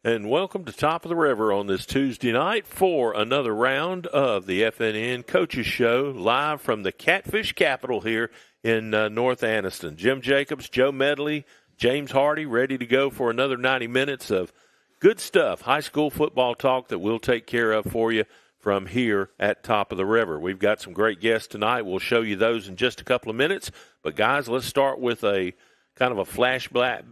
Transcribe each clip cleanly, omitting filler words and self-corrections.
And welcome to Top of the River on this Tuesday night for another round of the FNN Coaches Show, live from the Catfish Capital here in North Anniston. Jim Jacobs, Joe Medley, James Hardy, ready to go for another 90 minutes of good stuff, high school football talk that we'll take care of for you from here at Top of the River. We've got some great guests tonight. We'll show you those in just a couple of minutes. But, guys, let's start with a kind of a flashback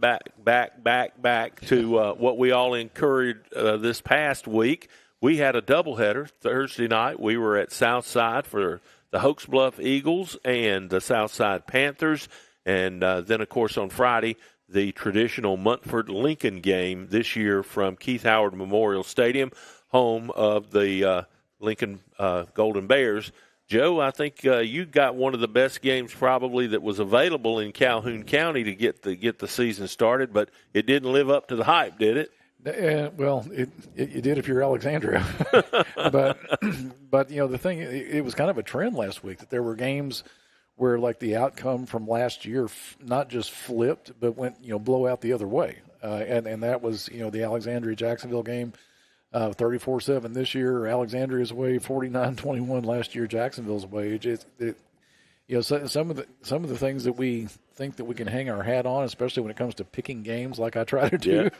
back to what we all incurred this past week. We had a doubleheader Thursday night. We were at Southside for the Hoax Bluff Eagles and the Southside Panthers. And then, of course, on Friday, the traditional Montford-Lincoln game this year from Keith Howard Memorial Stadium, home of the Lincoln Golden Bears. Joe, I think you got one of the best games probably that was available in Calhoun County to get the season started, but it didn't live up to the hype, did it? Well, it did if you're Alexandria. but you know, the thing, it was kind of a trend last week that there were games where, like, the outcome from last year not just flipped, but went, blow out the other way. And that was, the Alexandria-Jacksonville game. 34-7 this year. Alexandria's away 49-21 last year. Jacksonville's away. Some of the things that we think that we can hang our hat on, especially when it comes to picking games, like I try to do,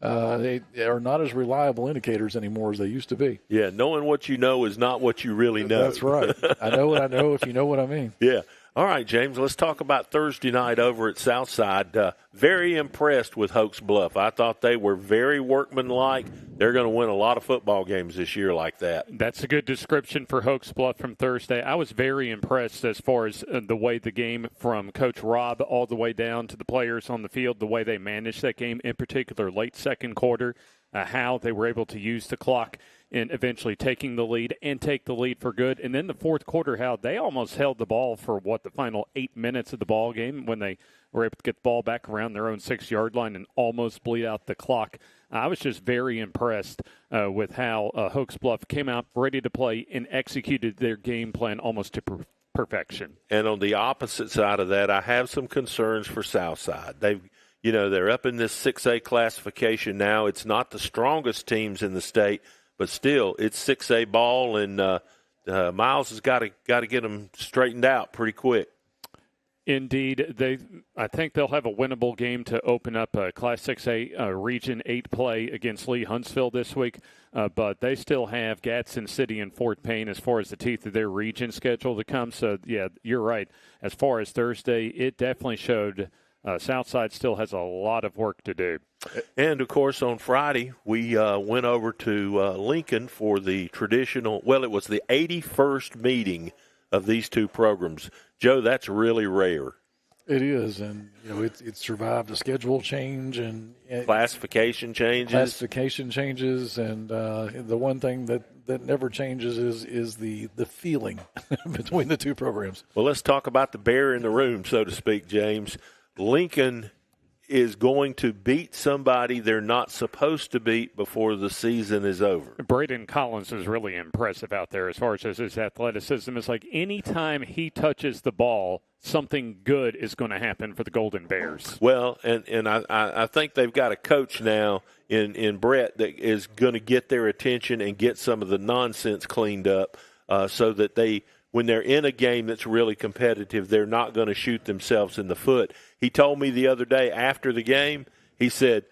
they are not as reliable indicators anymore as they used to be. Yeah, knowing what you know is not what you really know. That's right. I know what I know if you know what I mean. Yeah. All right, James, let's talk about Thursday night over at Southside. Very impressed with Hoax Bluff. I thought they were very workmanlike. They're going to win a lot of football games this year like that. That's a good description for Hoax Bluff from Thursday. I was very impressed as far as the way the game, from Coach Rob all the way down to the players on the field, the way they managed that game, in particular late second quarter, how they were able to use the clock in eventually taking the lead and take the lead for good. And then the fourth quarter, how they almost held the ball for, the final 8 minutes of the ball game when they were able to get the ball back around their own 6-yard line and almost bleed out the clock. I was just very impressed with how Hoax Bluff came out ready to play and executed their game plan almost to perfection. And on the opposite side of that, I have some concerns for Southside. They're up in this 6A classification now. It's not the strongest teams in the state, but still, it's 6A ball, and Miles has got to get them straightened out pretty quick. Indeed, I think they'll have a winnable game to open up a Class 6A Region 8 play against Lee Huntsville this week, but they still have Gadsden City and Fort Payne as far as the teeth of their region schedule to come. So, yeah, you're right. As far as Thursday, it definitely showed Southside still has a lot of work to do. And, of course, on Friday, we went over to Lincoln for the traditional, it was the 81st meeting of these two programs. Joe, that's really rare. It is, and it survived a schedule change and classification changes. And the one thing that never changes is the feeling between the two programs. Well, let's talk about the bear in the room, so to speak, James. Lincoln is going to beat somebody they're not supposed to beat before the season is over. Braden Collins is really impressive out there as far as his athleticism. It's like anytime he touches the ball, something good is going to happen for the Golden Bears. Well, and I think they've got a coach now in Brett that is going to get their attention and get some of the nonsense cleaned up so that when they're in a game that's really competitive, they're not going to shoot themselves in the foot. He told me the other day after the game, he said,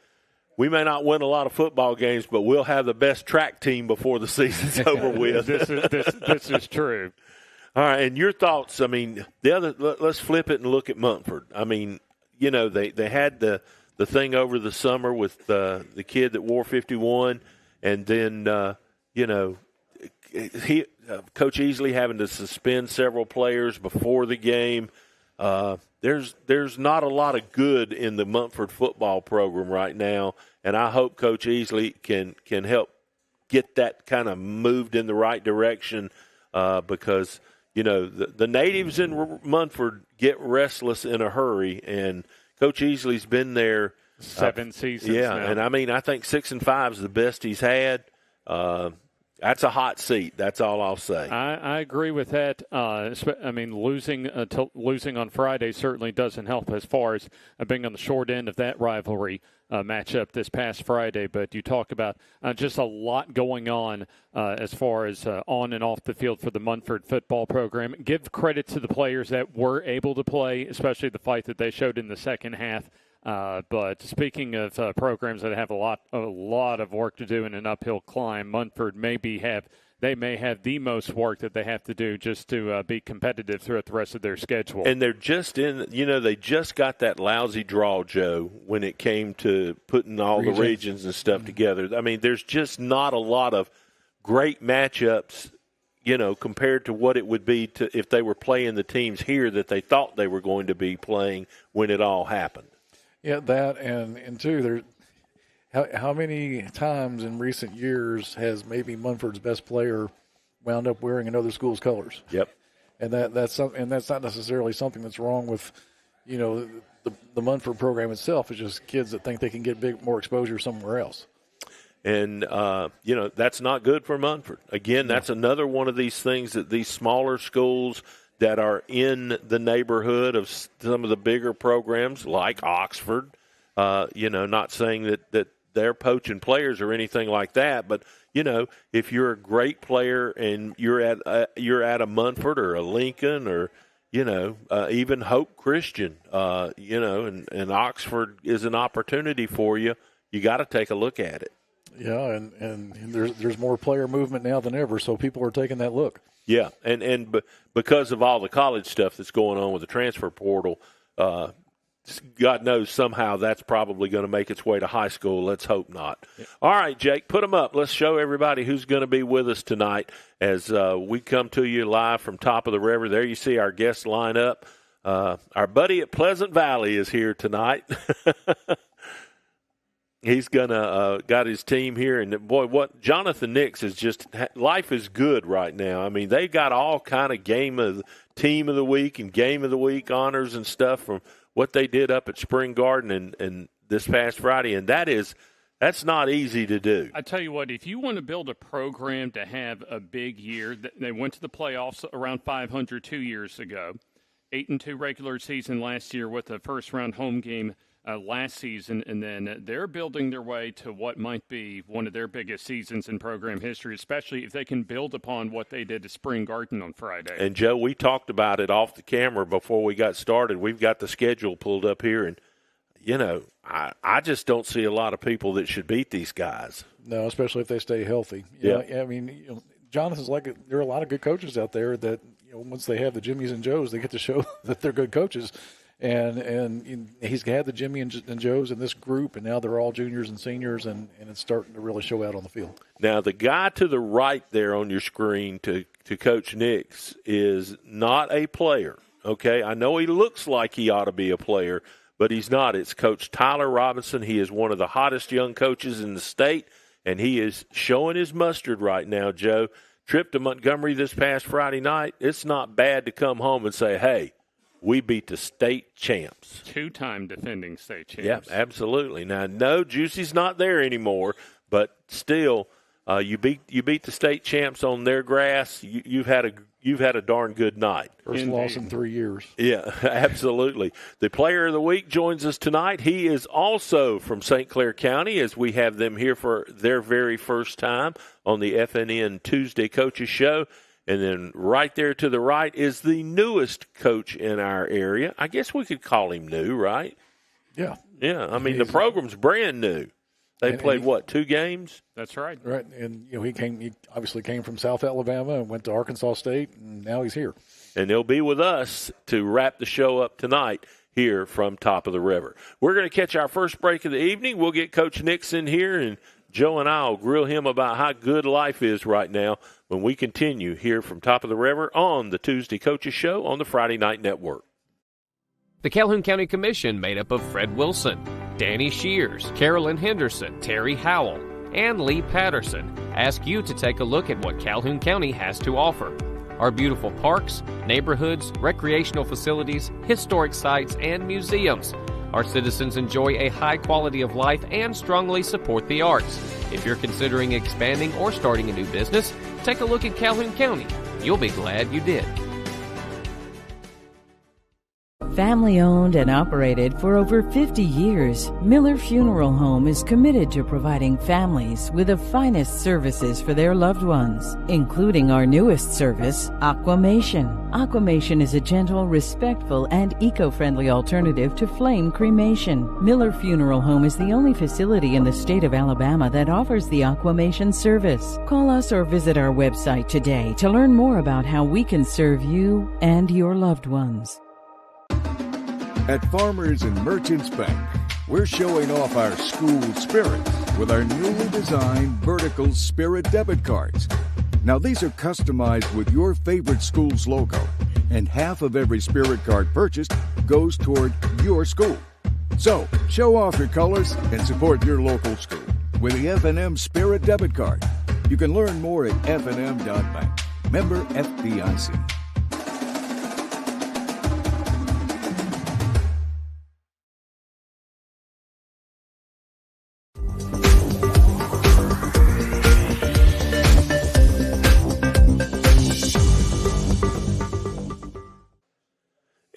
we may not win a lot of football games, but we'll have the best track team before the season's over with. This is true. All right, and your thoughts, let's flip it and look at Montford. They had the thing over the summer with the kid that wore 51, and then, Coach Easley having to suspend several players before the game. There's not a lot of good in the Montford football program right now, and I hope Coach Easley can help get that kind of moved in the right direction because, the natives in Montford get restless in a hurry, and Coach Easley's been there 7 seasons now. And I think 6-5 is the best he's had. That's a hot seat. That's all I'll say. I agree with that. I mean, losing on Friday certainly doesn't help as far as being on the short end of that rivalry matchup this past Friday. But you talk about just a lot going on as far as on and off the field for the Munford football program. Give credit to the players that were able to play, especially the fight that they showed in the second half. But speaking of programs that have a lot of work to do in an uphill climb, Munford may have the most work that they have to do just to be competitive throughout the rest of their schedule. And they're just they just got that lousy draw, Joe, when it came to putting all the regions and stuff together. I mean, there's just not a lot of great matchups, compared to what it would be if they were playing the teams here that they thought they were going to be playing when it all happened. Yeah, that and two, how many times in recent years has maybe Munford's best player wound up wearing another school's colors? Yep. And that's not necessarily something that's wrong with, the Munford program itself. It's just kids that think they can get more exposure somewhere else. And that's not good for Munford. Again, that's another one of these things that these smaller schools that are in the neighborhood of some of the bigger programs like Oxford, not saying that they're poaching players or anything like that, but, if you're a great player and you're at a Munford or a Lincoln or, even Hope Christian, and Oxford is an opportunity for you, you got to take a look at it. Yeah, and there's more player movement now than ever, so people are taking that look. Yeah, and because of all the college stuff that's going on with the transfer portal, God knows somehow that's probably going to make its way to high school. Let's hope not. Yeah. All right, Jake, put them up. Let's show everybody who's going to be with us tonight as we come to you live from Top of the River. There you see our guest lineup. Our buddy at Pleasant Valley is here tonight. He's gonna got his team here, and boy, what Jonathan Nix is just life is good right now. I mean, they got all kind of team of the week and game of the week honors and stuff from what they did up at Spring Garden and this past Friday, and that's not easy to do. I tell you what, if you want to build a program to have a big year, they went to the playoffs around 500 2 years ago, 8-2 regular season last year with a first round home game last season, and then they're building their way to what might be one of their biggest seasons in program history, especially if they can build upon what they did at Spring Garden on Friday. And, Joe, we talked about it off the camera before we got started. We've got the schedule pulled up here, and, I just don't see a lot of people that should beat these guys. No, especially if they stay healthy. Yeah. I mean, Jonathan's there are a lot of good coaches out there that, once they have the Jimmies and Joes, they get to show that they're good coaches. And he's had the Jimmy and Joes in this group, and now they're all juniors and seniors, and it's starting to really show out on the field. Now, the guy to the right there on your screen to Coach Nix is not a player, okay? I know he looks like he ought to be a player, but he's not. It's Coach Tyler Robinson. He is one of the hottest young coaches in the state, and he is showing his mustard right now, Joe. Trip to Montgomery this past Friday night, it's not bad to come home and say, hey, we beat the state champs. Two-time defending state champs. Yeah, absolutely. Now, no, Juicy's not there anymore, but still, you beat the state champs on their grass. You've had a darn good night. First loss in 3 years. Yeah, absolutely. The player of the week joins us tonight. He is also from St. Clair County, as we have them here for their very first time on the FNN Tuesday Coaches Show. And then right there to the right is the newest coach in our area. I guess we could call him new, right? Yeah. Yeah, I mean, the program's brand new. They played, 2 games? That's right. Right, and he obviously came from South Alabama and went to Arkansas State, and now he's here. And he'll be with us to wrap the show up tonight here from Top of the River. We're going to catch our first break of the evening. We'll get Coach Nix in here, and Joe and I will grill him about how good life is right now when we continue here from Top of the River on the Tuesday Coaches Show on the Friday Night Network. The Calhoun County Commission, made up of Fred Wilson, Danny Shears, Carolyn Henderson, Terry Howell, and Lee Patterson, ask you to take a look at what Calhoun County has to offer. Our beautiful parks, neighborhoods, recreational facilities, historic sites, and museums Our citizens enjoy a high quality of life and strongly support the arts. If you're considering expanding or starting a new business, take a look at Calhoun County. You'll be glad you did. Family owned and operated for over 50 years, Miller Funeral Home is committed to providing families with the finest services for their loved ones, including our newest service, Aquamation. Aquamation is a gentle, respectful, and eco-friendly alternative to flame cremation. Miller Funeral Home is the only facility in the state of Alabama that offers the Aquamation service. Call us or visit our website today to learn more about how we can serve you and your loved ones. At Farmers and Merchants Bank, we're showing off our school spirit with our newly designed vertical Spirit debit cards. Now, these are customized with your favorite school's logo, and half of every Spirit card purchased goes toward your school. So, show off your colors and support your local school with the FNN Spirit debit card. You can learn more at fnn.bank. Member FDIC.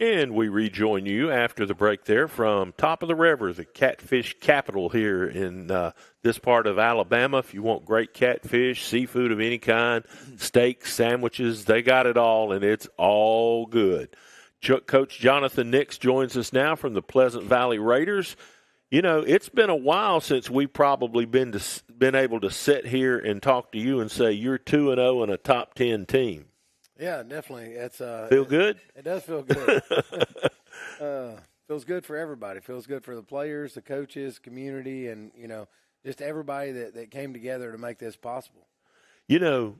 And we rejoin you after the break there from Top of the River, the catfish capital here in this part of Alabama. If you want great catfish, seafood of any kind, steaks, sandwiches, they got it all, and it's all good. Coach Jonathan Nix joins us now from the Pleasant Valley Raiders. You know, it's been a while since we've probably been able to sit here and talk to you and say you're 2-0 and a top 10 team. Yeah, definitely. It's feel good? It does feel good. Feels good for everybody. Feels good for the players, the coaches, community, and, you know, just everybody that came together to make this possible. You know,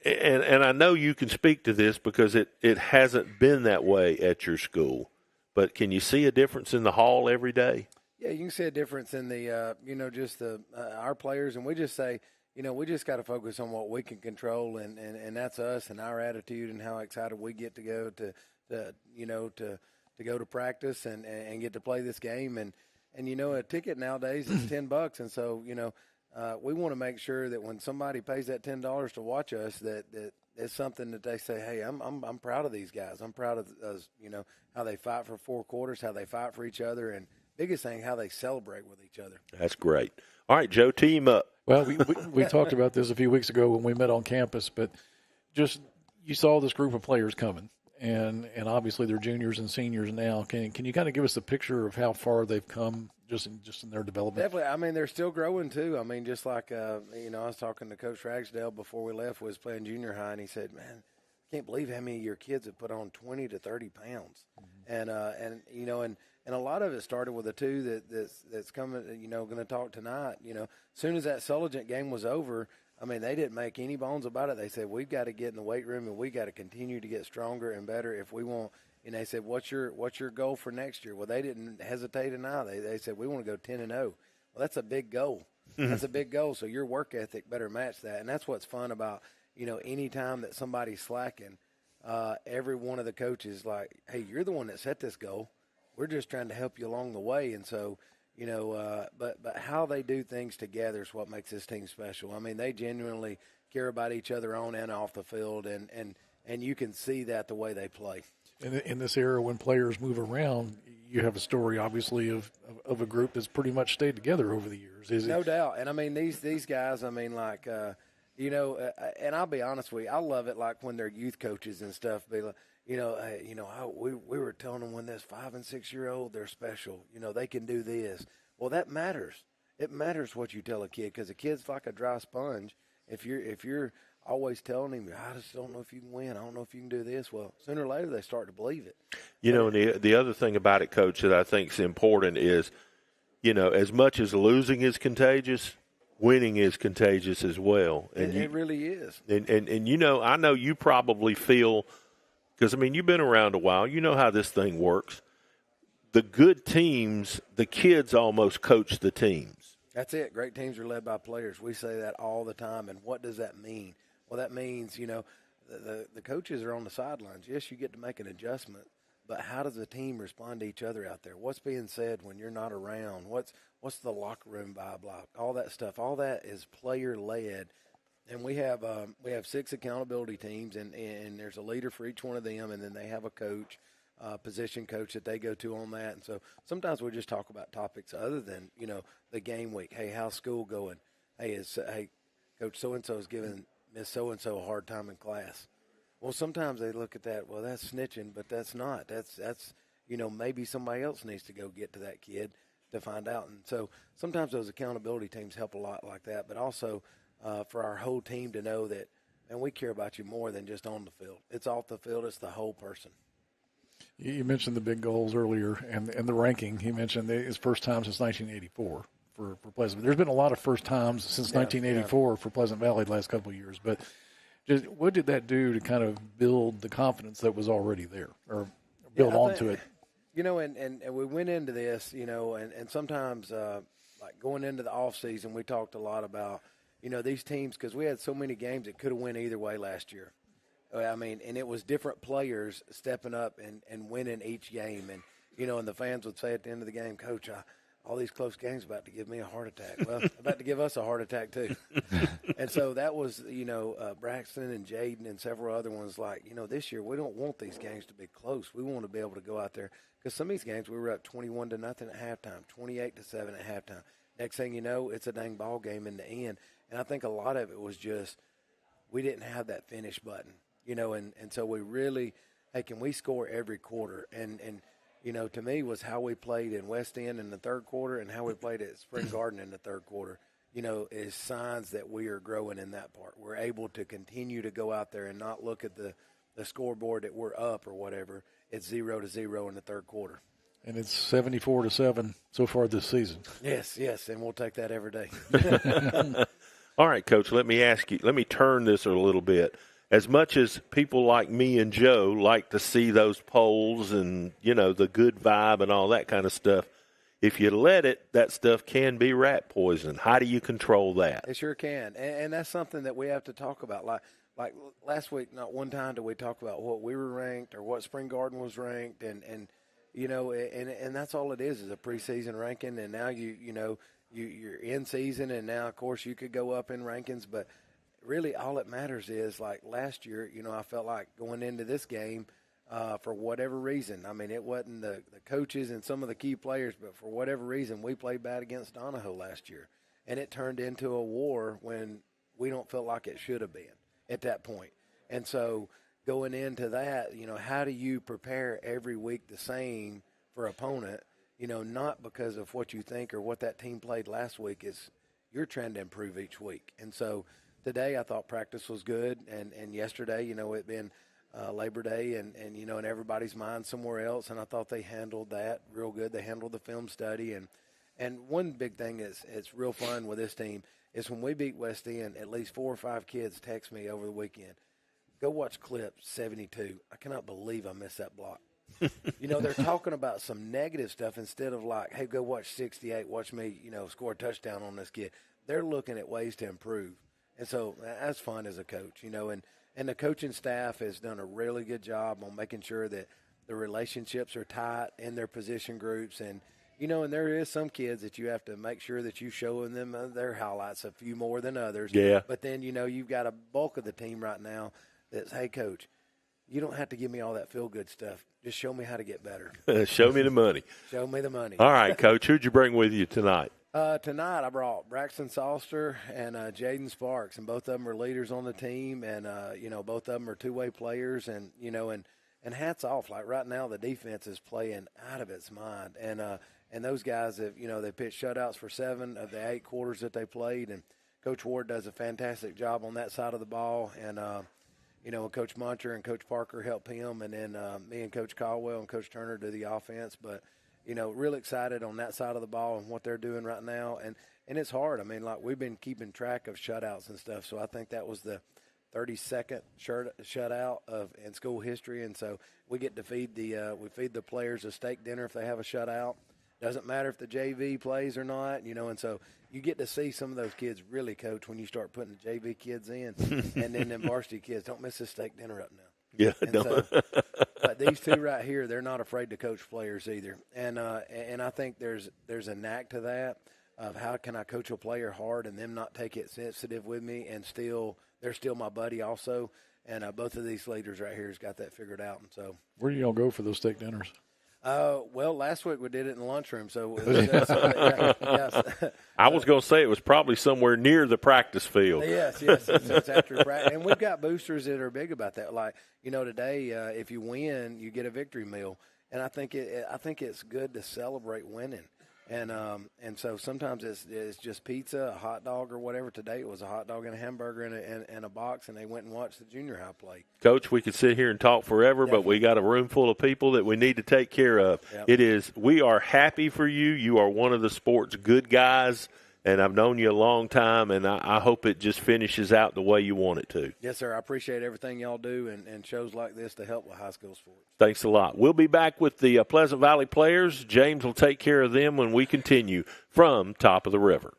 and I know you can speak to this because it hasn't been that way at your school, but can you see a difference in the hall every day? Yeah, you can see a difference in the, just our players, and we just say, you know, we just got to focus on what we can control, and that's us and our attitude and how excited we get to go to go to practice and get to play this game. And you know, a ticket nowadays is $10, and so, you know, we want to make sure that when somebody pays that $10 to watch us, that it's something that they say, hey, I'm proud of these guys. I'm proud of us, you know, how they fight for 4 quarters, how they fight for each other, and biggest thing, how they celebrate with each other. That's great. All right, Joe, team up. Well, we talked about this a few weeks ago when we met on campus, but just you saw this group of players coming, and obviously they're juniors and seniors now. Can you kind of give us a picture of how far they've come just in their development? Definitely. I mean, they're still growing too. I mean, just like I was talking to Coach Ragsdale before we left. Was playing junior high, and he said, "Man, I can't believe how many of your kids have put on 20 to 30 pounds." Mm-hmm. And a lot of it started with the two that's coming, you know, going to talk tonight. You know, as soon as that Sologent game was over, I mean, they didn't make any bones about it. They said, we've got to get in the weight room and we got to continue to get stronger and better if we want. And they said, what's your goal for next year? Well, they didn't hesitate and they said, we want to go 10-0. Well, that's a big goal. Mm-hmm. That's a big goal. So your work ethic better match that. And that's what's fun about, you know, any time that somebody's slacking, every one of the coaches like, hey, you're the one that set this goal. We're just trying to help you along the way. And so, you know, but how they do things together is what makes this team special. I mean, they genuinely care about each other on and off the field, and you can see that the way they play. In this era when players move around, you have a story, obviously, of a group that's pretty much stayed together over the years. No doubt. And, I mean, these guys, I mean, like, you know, and I'll be honest with you, I love it like when they're youth coaches and stuff, be like, we were telling them when this 5 and 6 year old, they're special. You know, they can do this. Well, that matters. It matters what you tell a kid because a kid's like a dry sponge. If you're always telling him, I just don't know if you can win. I don't know if you can do this. Well, sooner or later they start to believe it. You know, and the other thing about it, Coach, that I think is important is, you know, as much as losing is contagious, winning is contagious as well. And it really is. And you know, I know you probably feel – because, I mean, you've been around a while. You know how this thing works. The good teams, the kids almost coach the teams. That's it. Great teams are led by players. We say that all the time. And what does that mean? Well, that means, you know, the coaches are on the sidelines. Yes, you get to make an adjustment, but how does the team respond to each other out there? What's being said when you're not around? What's the locker room vibe like? All that stuff. All that is player-led. And we have 6 accountability teams, and there's a leader for each one of them, and then they have a coach, position coach that they go to on that. And so sometimes we just talk about topics other than, the game week. Hey, how's school going? Hey, Coach so-and-so is giving Miss so-and-so a hard time in class. Well, sometimes they look at that, well, that's snitching, but that's not. That's maybe somebody else needs to go get to that kid to find out. And so sometimes those accountability teams help a lot like that, but also for our whole team to know that, and we care about you more than just on the field. It's off the field. It's the whole person. You mentioned the big goals earlier and the ranking. He mentioned his first time since 1984 for Pleasant. There's been a lot of first times since 1984 for Pleasant Valley the last couple of years. But just what did that do to kind of build the confidence that was already there or build onto it? And we went into this, and sometimes like going into the off season, we talked a lot about, these teams, because we had so many games that could have went either way last year. I mean, and it was different players stepping up and winning each game. And, and the fans would say at the end of the game, Coach, all these close games about to give me a heart attack. Well, about to give us a heart attack too. And so that was, Braxton and Jaden and several other ones like, this year we don't want these games to be close. We want to be able to go out there. Because some of these games we were up 21-0 at halftime, 28-7 at halftime. Next thing you know, it's a dang ball game in the end. And I think a lot of it was just we didn't have that finish button, and so we really, hey, can we score every quarter? And to me was how we played in West End in the third quarter and how we played at Spring Garden in the third quarter, is signs that we are growing in that part. We're able to continue to go out there and not look at the scoreboard that we're up or whatever. It's 0-0 in the third quarter. And it's 74-7 so far this season. Yes, and we'll take that every day. All right, Coach, let me turn this a little bit. As much as people like me and Joe like to see those polls and, the good vibe and all that kind of stuff, if you let it, that stuff can be rat poison. How do you control that? It sure can. And that's something that we have to talk about. Like last week, not one time did we talk about what we were ranked or what Spring Garden was ranked. And that's all it is a preseason ranking. And now you're in season, and now, of course, you could go up in rankings. But really all that matters is, like last year, I felt like going into this game for whatever reason. I mean, it wasn't the coaches and some of the key players, but for whatever reason, we played bad against Donahoe last year. And it turned into a war when we don't feel like it should have been at that point. And so going into that, how do you prepare every week the same for opponent? Not because of what you think or what that team played last week. Is you're trying to improve each week. And so today I thought practice was good. And yesterday, it been Labor Day and in everybody's mind somewhere else. And I thought they handled that real good. They handled the film study. And one big thing it's real fun with this team is when we beat West End, at least 4 or 5 kids text me over the weekend, go watch clip 72. I cannot believe I missed that block. They're talking about some negative stuff instead of like, hey, go watch 68, watch me, score a touchdown on this kid. They're looking at ways to improve. And so that's fun as a coach, and the coaching staff has done a really good job on making sure that the relationships are tight in their position groups. And, and there is some kids that you have to make sure that you showing them their highlights a few more than others. Yeah. But then, you've got a bulk of the team right now that's, hey, Coach, you don't have to give me all that feel-good stuff. Just show me how to get better. Show me the money. Show me the money. All right, Coach, who'd you bring with you tonight? Tonight I brought Braxton Salster and Jaden Sparks, and both of them are leaders on the team, and, both of them are two-way players, and hats off. Like right now the defense is playing out of its mind, and those guys have, they pitched shutouts for 7 of the 8 quarters that they played, and Coach Ward does a fantastic job on that side of the ball, and Coach Muncher and Coach Parker help him, and then me and Coach Caldwell and Coach Turner do the offense. But, really excited on that side of the ball and what they're doing right now. And it's hard. I mean, like we've been keeping track of shutouts and stuff, so I think that was the 32nd shutout in school history. And so we get to feed the players a steak dinner if they have a shutout. Doesn't matter if the JV plays or not, and so you get to see some of those kids really, Coach, when you start putting the JV kids in, and then them varsity kids. Don't miss this steak dinner up now. Yeah, but these two right here, they're not afraid to coach players either. And I think there's a knack to that of how can I coach a player hard and them not take it sensitive with me and they're still my buddy also. And both of these leaders right here has got that figured out. And so, where do y'all go for those steak dinners? Well, last week we did it in the lunchroom. So, yes. I was going to say it was probably somewhere near the practice field. Yes. It's after practice. And we've got boosters that are big about that. Like, today, if you win, you get a victory meal. And I think it's good to celebrate winning. And so sometimes it's just pizza, a hot dog, or whatever. Today it was a hot dog and a hamburger and a box, and they went and watched the junior high play. Coach, we could sit here and talk forever, but we got a room full of people that we need to take care of. Yep. We are happy for you. You are one of the sport's good guys, and I've known you a long time, and I hope it just finishes out the way you want it to. Yes, sir. I appreciate everything y'all do and shows like this to help with high school sports. Thanks a lot. We'll be back with the Pleasant Valley players. James will take care of them when we continue from Top of the River.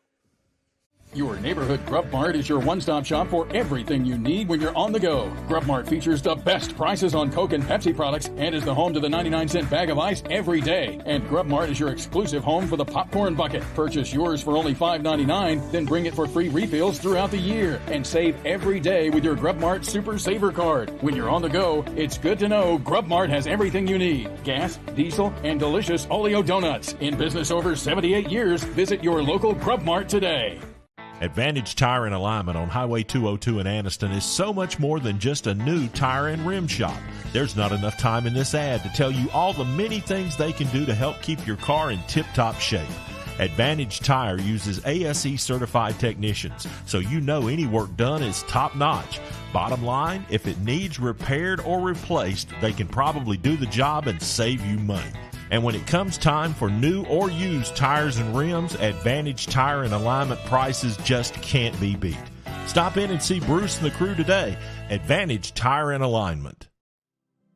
Your neighborhood Grub Mart is your one-stop shop for everything you need when you're on the go. Grub Mart features the best prices on Coke and Pepsi products and is the home to the 99-cent bag of ice every day. And Grub Mart is your exclusive home for the popcorn bucket. Purchase yours for only $5.99, then bring it for free refills throughout the year. And save every day with your Grub Mart Super Saver card. When you're on the go, it's good to know Grub Mart has everything you need. Gas, diesel, and delicious Oleo donuts. In business over 78 years, visit your local Grub Mart today. Advantage Tire and Alignment on Highway 202 in Anniston is so much more than just a new tire and rim shop. There's not enough time in this ad to tell you all the many things they can do to help keep your car in tip-top shape. Advantage Tire uses ASE certified technicians, so you know any work done is top-notch. Bottom line, if it needs repaired or replaced, they can probably do the job and save you money. And when it comes time for new or used tires and rims, Advantage Tire and Alignment prices just can't be beat. Stop in and see Bruce and the crew today. Advantage Tire and Alignment.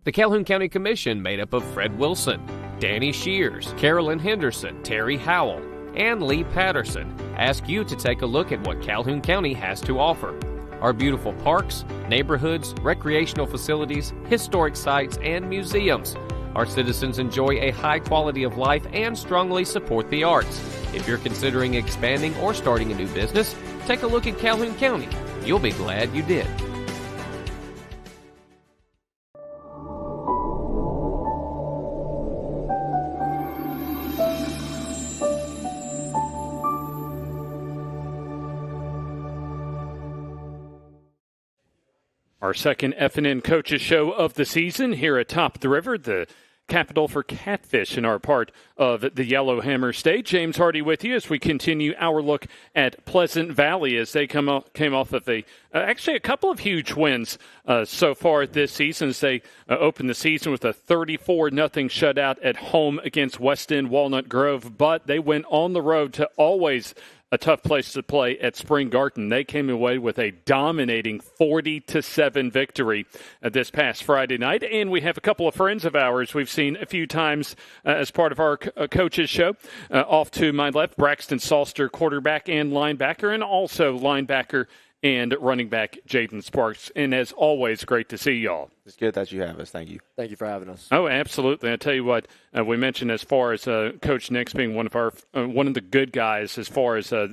The Calhoun County Commission, made up of Fred Wilson, Danny Shears, Carolyn Henderson, Terry Howell, and Lee Patterson, ask you to take a look at what Calhoun County has to offer. Our beautiful parks, neighborhoods, recreational facilities, historic sites, and museums. Our citizens enjoy a high quality of life and strongly support the arts. If you're considering expanding or starting a new business, take a look at Calhoun County. You'll be glad you did. Our second FNN Coaches Show of the season here at Top of the River, the capital for catfish in our part of the Yellowhammer State. James Hardy with you as we continue our look at Pleasant Valley as they came off of actually a couple of huge wins so far this season as they opened the season with a 34-0 shutout at home against West End Walnut Grove, but they went on the road to always a tough place to play at Spring Garden. They came away with a dominating 40-7 victory this past Friday night. And we have a couple of friends of ours we've seen a few times as part of our coaches show. Off to my left, Braxton Salster, quarterback and linebacker, and also linebacker and running back Jaden Sparks. And as always, great to see y'all. It's good that you have us. Thank you. Thank you for having us. Oh, absolutely. I tell you what, we mentioned as far as Coach Nix being one of the good guys as far as at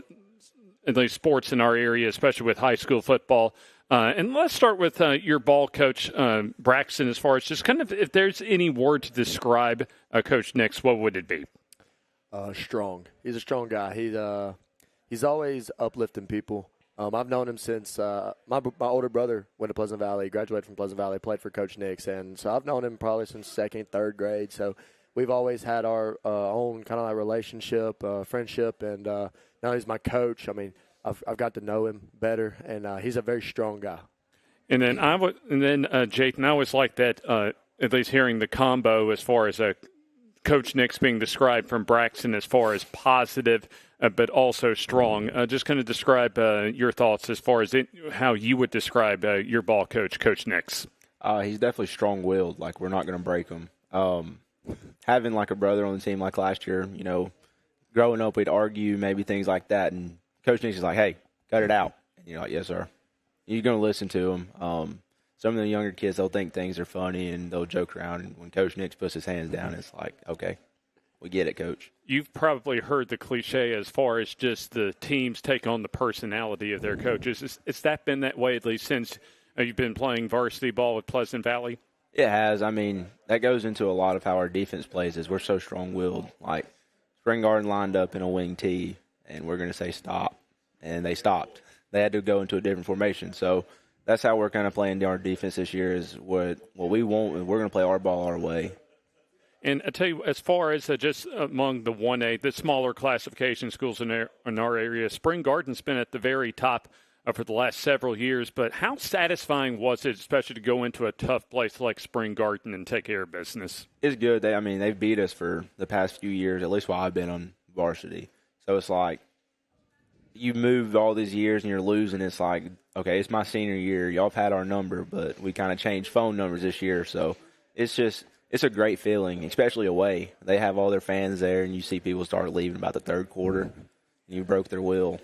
least sports in our area, especially with high school football. And let's start with your ball coach, Braxton, as far as just kind of if there's any word to describe Coach Nix, what would it be? Strong. He's a strong guy. He's always uplifting people. I've known him since my older brother went to Pleasant Valley, graduated from Pleasant Valley, played for Coach Nix, and so I've known him probably since second, third grade. So we've always had our own kind of like relationship, friendship, and now he's my coach. I mean, I've got to know him better, and he's a very strong guy. And then Jayton, I always like that. At least hearing the combo as far as Coach Nix being described from Braxton as far as positive, but also strong. Just kind of describe your thoughts as far as how you would describe your ball coach, Coach Nix. He's definitely strong-willed. Like, we're not going to break him. Having, like, a brother on the team like last year, growing up, we'd argue, maybe things like that. And Coach Nix is like, hey, cut it out. And you're like, yes, sir. You're going to listen to him. some of the younger kids, they'll think things are funny and they'll joke around. And when Coach Nix puts his hands down, it's like, okay, we get it, Coach. You've probably heard the cliche as far as just the teams take on the personality of their coaches. Has that been that way at least since you've been playing varsity ball with Pleasant Valley? It has. I mean, that goes into a lot of how our defense plays is we're so strong-willed. Like, Spring Garden lined up in a wing tee, and we're going to say stop, and they stopped. They had to go into a different formation. So that's how we're kind of playing our defense this year is what we want, and we're going to play our ball our way. And I tell you, as far as just among the 1A, the smaller classification schools in our area, Spring Garden's been at the very top for the last several years. But how satisfying was it, especially to go into a tough place like Spring Garden and take care of business? It's good. They've beat us for the past few years, at least while I've been on varsity. So it's like you moved all these years and you're losing. It's like, okay, it's my senior year. Y'all have had our number, but we kind of changed phone numbers this year. So it's a great feeling, especially away. They have all their fans there, and you see people start leaving about the third quarter, and you broke their will.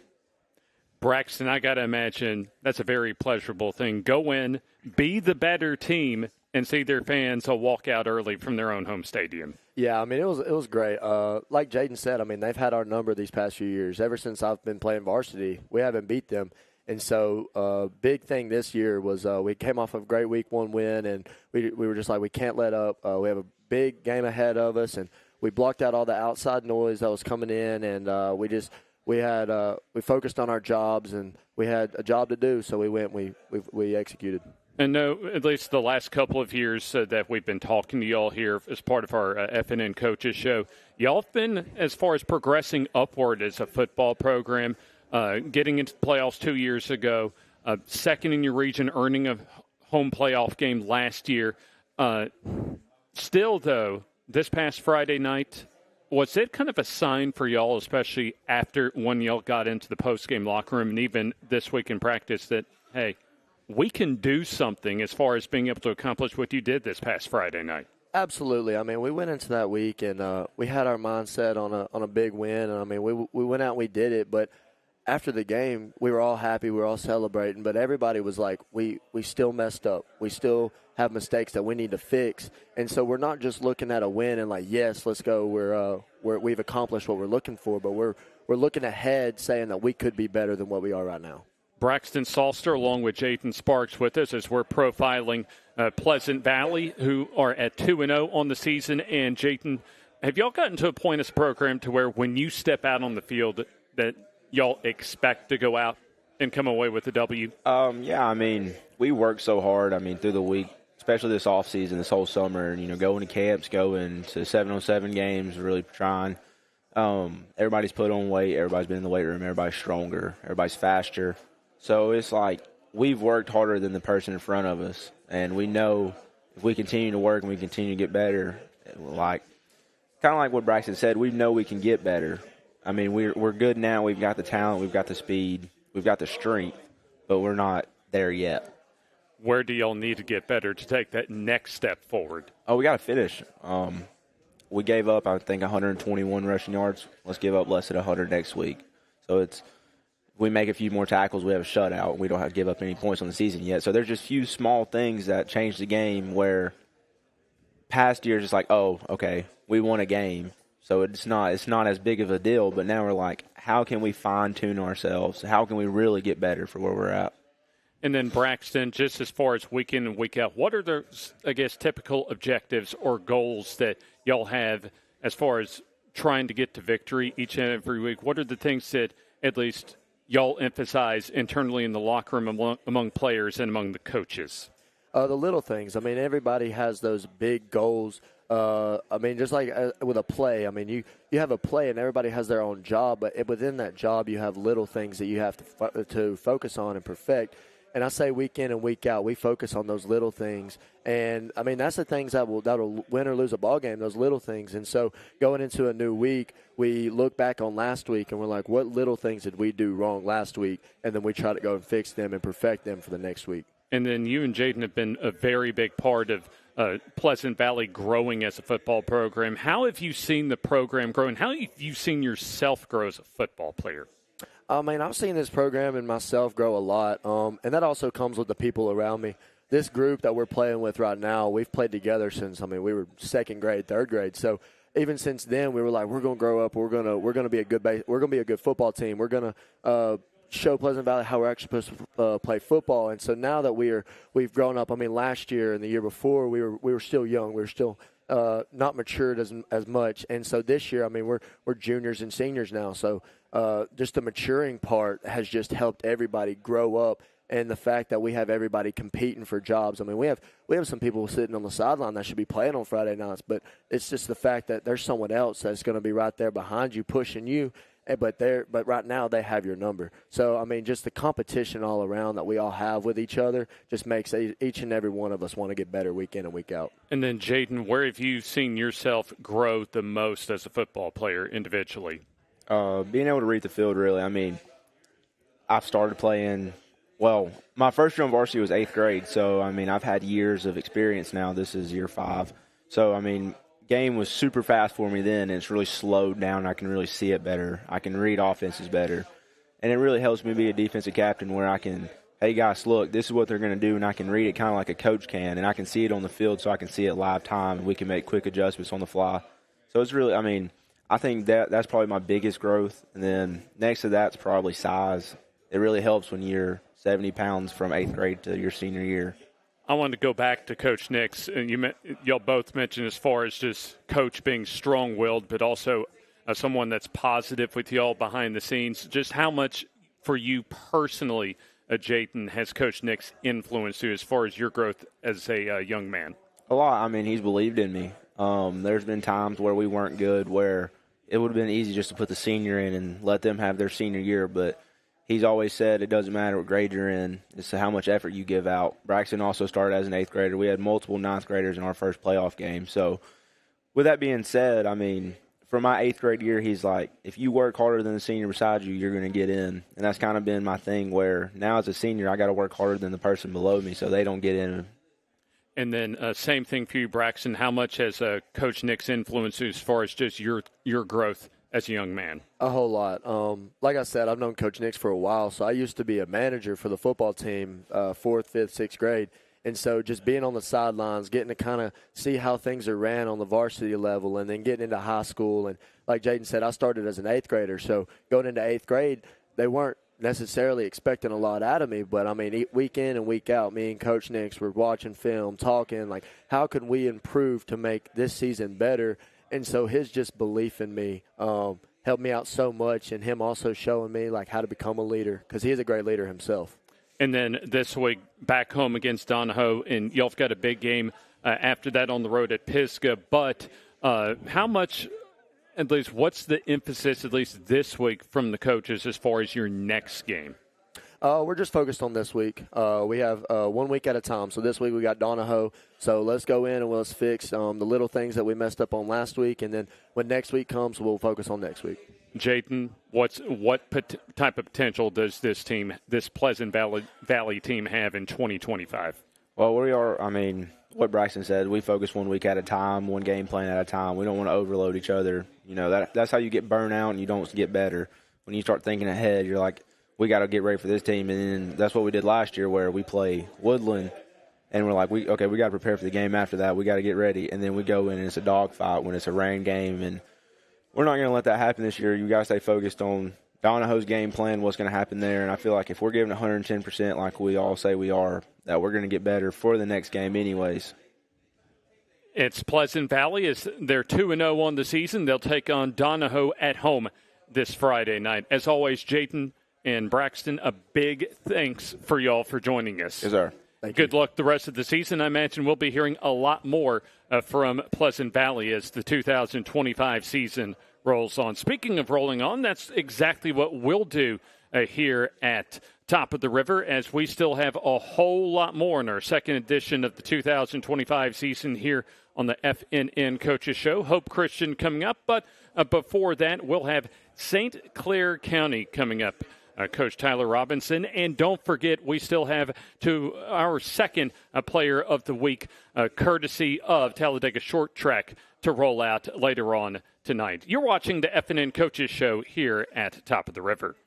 Braxton, I got to imagine that's a very pleasurable thing. Go in, be the better team, and see their fans walk out early from their own home stadium. Yeah, I mean, it was great. Like Jaden said, I mean, they've had our number these past few years. Ever since I've been playing varsity, we haven't beat them. And so big thing this year was we came off of a great week 1 win, and we were just like, we can't let up. We have a big game ahead of us, and we blocked out all the outside noise that was coming in, and we focused on our jobs, and we had a job to do, so we went and we executed. And no, at least the last couple of years that we've been talking to y'all here as part of our FNN Coaches Show, y'all have been, as far as progressing upward as a football program, getting into the playoffs 2 years ago, second in your region, earning a home playoff game last year. Still, though, this past Friday night, was it kind of a sign for y'all, especially after when y'all got into the post-game locker room and even this week in practice, that, hey, we can do something as far as being able to accomplish what you did this past Friday night? Absolutely. I mean, we went into that week, and we had our mindset on a big win. And, I mean, we went out and we did it, but after the game, we were all happy, we were all celebrating, but everybody was like, we still messed up. We still have mistakes that we need to fix. And so we're not just looking at a win and like, yes, let's go. We've accomplished what we're looking for, but we're looking ahead saying that we could be better than what we are right now. Braxton Salster along with Jayden Sparks with us as we're profiling Pleasant Valley, who are at 2-0 on the season. And Jayden, have y'all gotten to a point as a program to where when you step out on the field that y'all expect to go out and come away with a W? Yeah, I mean, we work so hard, through the week, especially this off season, this whole summer, and, going to camps, going to 7-on-7 games, really trying. Everybody's put on weight. Everybody's been in the weight room. Everybody's stronger. Everybody's faster. So it's like we've worked harder than the person in front of us, and we know if we continue to work and we continue to get better, like kind of like what Braxton said, we know we can get better. I mean, we're good now. We've got the talent. We've got the speed. We've got the strength, but we're not there yet. Where do y'all need to get better to take that next step forward? Oh, we got to finish. We gave up, I think, 121 rushing yards. Let's give up less than 100 next week. So if we make a few more tackles, we have a shutout. We don't have to give up any points on the season yet. So there's just a few small things that change the game where past years it's like, oh, okay, we won a game. So it's not as big of a deal. But now we're like, how can we fine-tune ourselves? How can we really get better for where we're at? And then, Braxton, just as far as week in and week out, what are the, I guess, typical objectives or goals that y'all have as far as trying to get to victory each and every week? What are the things that at least y'all emphasize internally in the locker room among players and among the coaches? The little things. I mean, everybody has those big goals. Just like with a play, you have a play and everybody has their own job, but within that job you have little things that you have to focus on and perfect. And I say week in and week out, we focus on those little things. And, that's the things that'll win or lose a ball game, those little things. And so going into a new week, we look back on last week and we're like, what little things did we do wrong last week? And then we try to go and fix them and perfect them for the next week. And then you and Jayden have been a very big part of Pleasant Valley growing as a football program. How have you seen the program grow, and how have you seen yourself grow as a football player? I've seen this program and myself grow a lot, and that also comes with the people around me. this group that we're playing with right now, we've played together since, we were second grade, third grade. So even since then, we were like, we're going to grow up. We're going to be a good football team. We're going to show Pleasant Valley how we're actually supposed to play football. And so now that we've grown up, last year and the year before, we were still young. We were still not matured as much. And so this year, we're juniors and seniors now. So just the maturing part has just helped everybody grow up. And the fact that we have everybody competing for jobs. We have some people sitting on the sideline that should be playing on Friday nights, but it's just the fact that there's someone else that's going to be right there behind you, pushing you. But right now they have your number. So just the competition all around that we all have with each other just makes each and every one of us want to get better week in and week out. And then Jaden, where have you seen yourself grow the most as a football player individually? Being able to read the field, really. I've started playing. Well, my first year on varsity was 8th grade, so, I've had years of experience now. This is year 5. So, game was super fast for me then, and it's really slowed down. I can really see it better. I can read offenses better. And it really helps me be a defensive captain where I can, hey, guys, look, this is what they're going to do, and I can read it kind of like a coach can, and I can see it on the field so I can see it live time, and we can make quick adjustments on the fly. So it's really, I think that's probably my biggest growth. And then next to that's probably size. It really helps when you're 70 pounds from 8th grade to your senior year. I wanted to go back to Coach Nix, and y'all both mentioned as far as just Coach being strong-willed, but also someone that's positive with y'all behind the scenes. Just how much for you personally, Jayden, has Coach Nix influenced you as far as your growth as a young man? A lot. He's believed in me. There's been times where we weren't good, where it would have been easy just to put the senior in and let them have their senior year, but he's always said it doesn't matter what grade you're in. It's how much effort you give out. Braxton also started as an 8th grader. We had multiple 9th graders in our first playoff game. So with that being said, for my 8th grade year, he's like, if you work harder than the senior beside you, you're going to get in. And that's kind of been my thing where now as a senior, I got to work harder than the person below me so they don't get in. And then same thing for you, Braxton. How much has Coach Nix influenced you as far as just your growth as a young man? A whole lot. Like I said, I've known Coach Nix for a while, so I used to be a manager for the football team, 4th, 5th, 6th grade. And so just being on the sidelines, getting to kind of see how things are ran on the varsity level, and then getting into high school. And like Jayden said, I started as an 8th grader, so going into 8th grade, they weren't necessarily expecting a lot out of me, but week in and week out, me and Coach Nix were watching film, talking, like, how can we improve to make this season better? And so his just belief in me helped me out so much, and him also showing me like how to become a leader, because he is a great leader himself. And then this week back home against Donahoe, and y'all have got a big game after that on the road at Pisgah. But how much, at least what's the emphasis, at least this week, from the coaches as far as your next game? We're just focused on this week. We have 1 week at a time. So this week we got Donahoe. So let's go in and let's fix the little things that we messed up on last week. And then when next week comes, we'll focus on next week. Jayden, what type of potential does this Pleasant Valley team have in 2025? Well, we are, what Braxton said, we focus 1 week at a time, one game plan at a time. We don't want to overload each other. That's how you get burnt out and you don't get better. When you start thinking ahead, you're like, we got to get ready for this team. And then that's what we did last year, where we play Woodland, and we're like, we got to prepare for the game after that. We got to get ready. And then we go in and it's a dogfight when it's a rain game. And we're not going to let that happen this year. You got to stay focused on Donahoe's game plan, what's going to happen there. And I feel like if we're giving 110% like we all say we are, that we're going to get better for the next game anyways. It's Pleasant Valley. They're 2-0 on the season. They'll take on Donahoe at home this Friday night. As always, Jayden and Braxton, a big thanks for y'all for joining us. Yes, sir. Good luck the rest of the season. I imagine we'll be hearing a lot more from Pleasant Valley as the 2025 season rolls on. Speaking of rolling on, that's exactly what we'll do here at Top of the River, as we still have a whole lot more in our second edition of the 2025 season here on the FNN Coaches Show. Hope Christian coming up, but before that, we'll have St. Clair County coming up. Coach Tyler Robinson. And don't forget, we still have our second player of the week, courtesy of Talladega Short Track, to roll out later on tonight. You're watching the FNN Coaches Show here at Top of the River.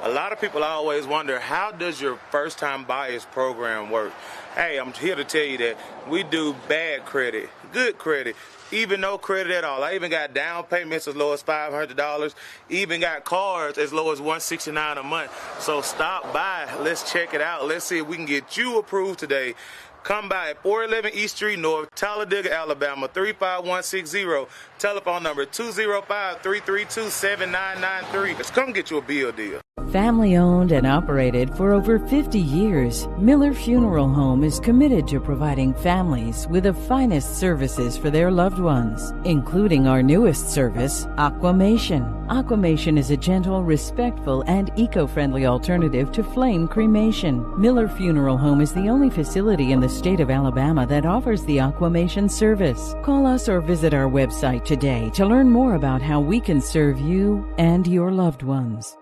A lot of people always wonder, how does your first-time buyers program work? Hey, I'm here to tell you that we do bad credit, good credit, even no credit at all. I even got down payments as low as $500, even got cards as low as $169 a month. So stop by. Let's check it out. Let's see if we can get you approved today. Come by at 411 East Street North, Talladega, Alabama, 35160. Telephone number 205-332-7993. Let's come get you a deal. Family owned and operated for over 50 years, Miller Funeral Home is committed to providing families with the finest services for their loved ones, including our newest service, Aquamation. Aquamation is a gentle, respectful, and eco-friendly alternative to flame cremation. Miller Funeral Home is the only facility in the state of Alabama that offers the Aquamation service. Call us or visit our website today to learn more about how we can serve you and your loved ones.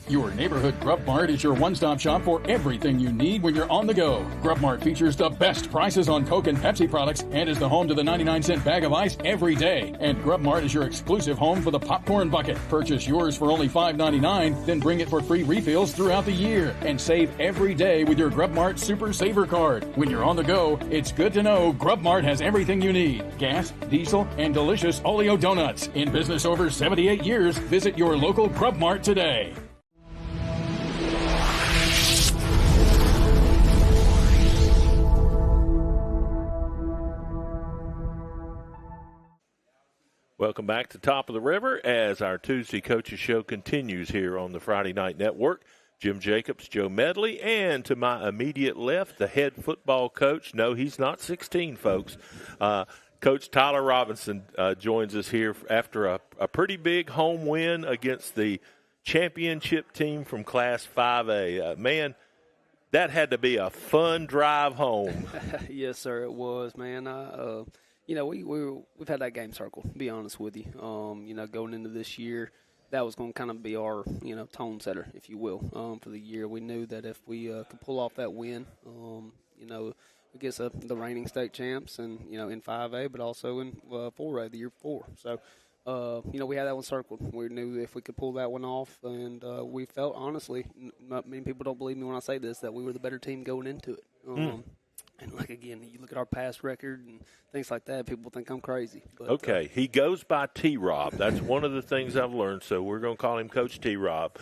Your neighborhood Grub Mart is your one-stop shop for everything you need when you're on the go. Grub Mart features the best prices on Coke and Pepsi products and is the home to the 99-cent bag of ice every day. And Grub Mart is your exclusive home for the popcorn bucket. Purchase yours for only $5.99, then bring it for free refills throughout the year. And save every day with your Grub Mart Super Saver card. When you're on the go, it's good to know Grub Mart has everything you need. Gas, diesel, and delicious Oleo donuts. In business over 78 years, visit your local Grub Mart today. Welcome back to Top of the River as our Tuesday Coaches Show continues here on the Friday Night Network. Jim Jacobs, Joe Medley, and to my immediate left, the head football coach. No, he's not 16, folks. Coach Tyler Robinson joins us here after a pretty big home win against the championship team from Class 5A. Man, that had to be a fun drive home. Yes, sir, it was, man. We've had that game circled, to be honest with you. Going into this year, that was going to kind of be our, tone setter, if you will, for the year. We knew that if we could pull off that win, against the reigning state champs and, in 5A, but also in 4A the year before. So, we had that one circled. We knew if we could pull that one off, and we felt, honestly, not many people don't believe me when I say this, that we were the better team going into it. And, again, you look at our past record and things like that, people think I'm crazy. But, okay, he goes by T-Rob. That's one of the things I've learned, so we're going to call him Coach T-Rob.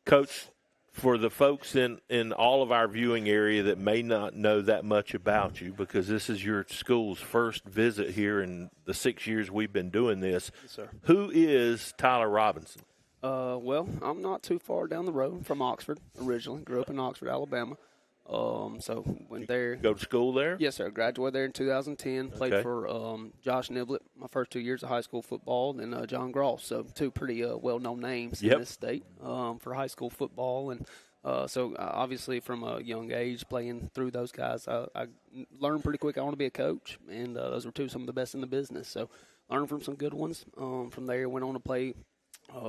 Coach, for the folks in all of our viewing area that may not know that much about you, because this is your school's first visit here in the 6 years we've been doing this, yes, sir. Who is Tyler Robinson? Well, I'm not too far down the road from Oxford originally. Grew up in Oxford, Alabama. So went there. Go to school there? Yes, sir. Graduated there in 2010. Played for Josh Niblett my first 2 years of high school football, and John Gross. So two pretty well-known names in this state for high school football. And so obviously from a young age playing through those guys, I learned pretty quick I want to be a coach, and those were some of the best in the business. So learned from some good ones. From there, went on to play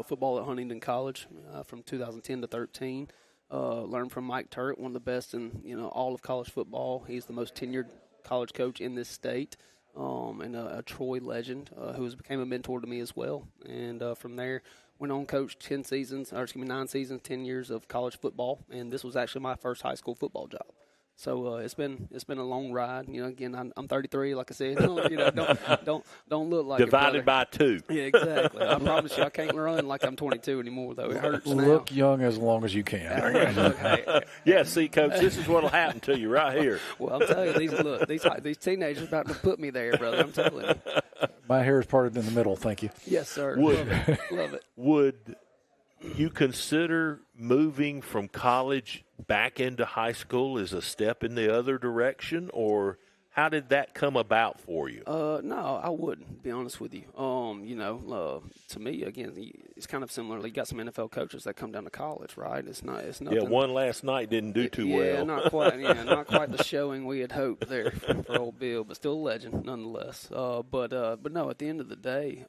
football at Huntington College from 2010 to 13. Learned from Mike Turk, one of the best in all of college football. He's the most tenured college coach in this state, and a Troy legend who became a mentor to me as well. And from there, went on coached 9 seasons, 10 years of college football, and this was actually my first high school football job. So it's been a long ride. Again, I'm 33. Like I said, don't look like divided by 2. Yeah, exactly. I promise you, I can't run like I'm 22 anymore. Though it hurts now. Look young as long as you can. Yeah, see, Coach, this is what'll happen to you right here. Well, I'm telling you, these teenagers about to put me there, brother. I'm telling you. My hair is parted in the middle. Thank you. Yes, sir. Love it. Would you consider moving from college back into high school as a step in the other direction, or how did that come about for you? No, I wouldn't, to be honest with you. To me, again, it's kind of similar. You got some NFL coaches that come down to college, right? It's nothing. Yeah, one last night didn't do too well. Yeah, not quite. Yeah, not quite the showing we had hoped there for old Bill, but still a legend nonetheless. But no, at the end of the day,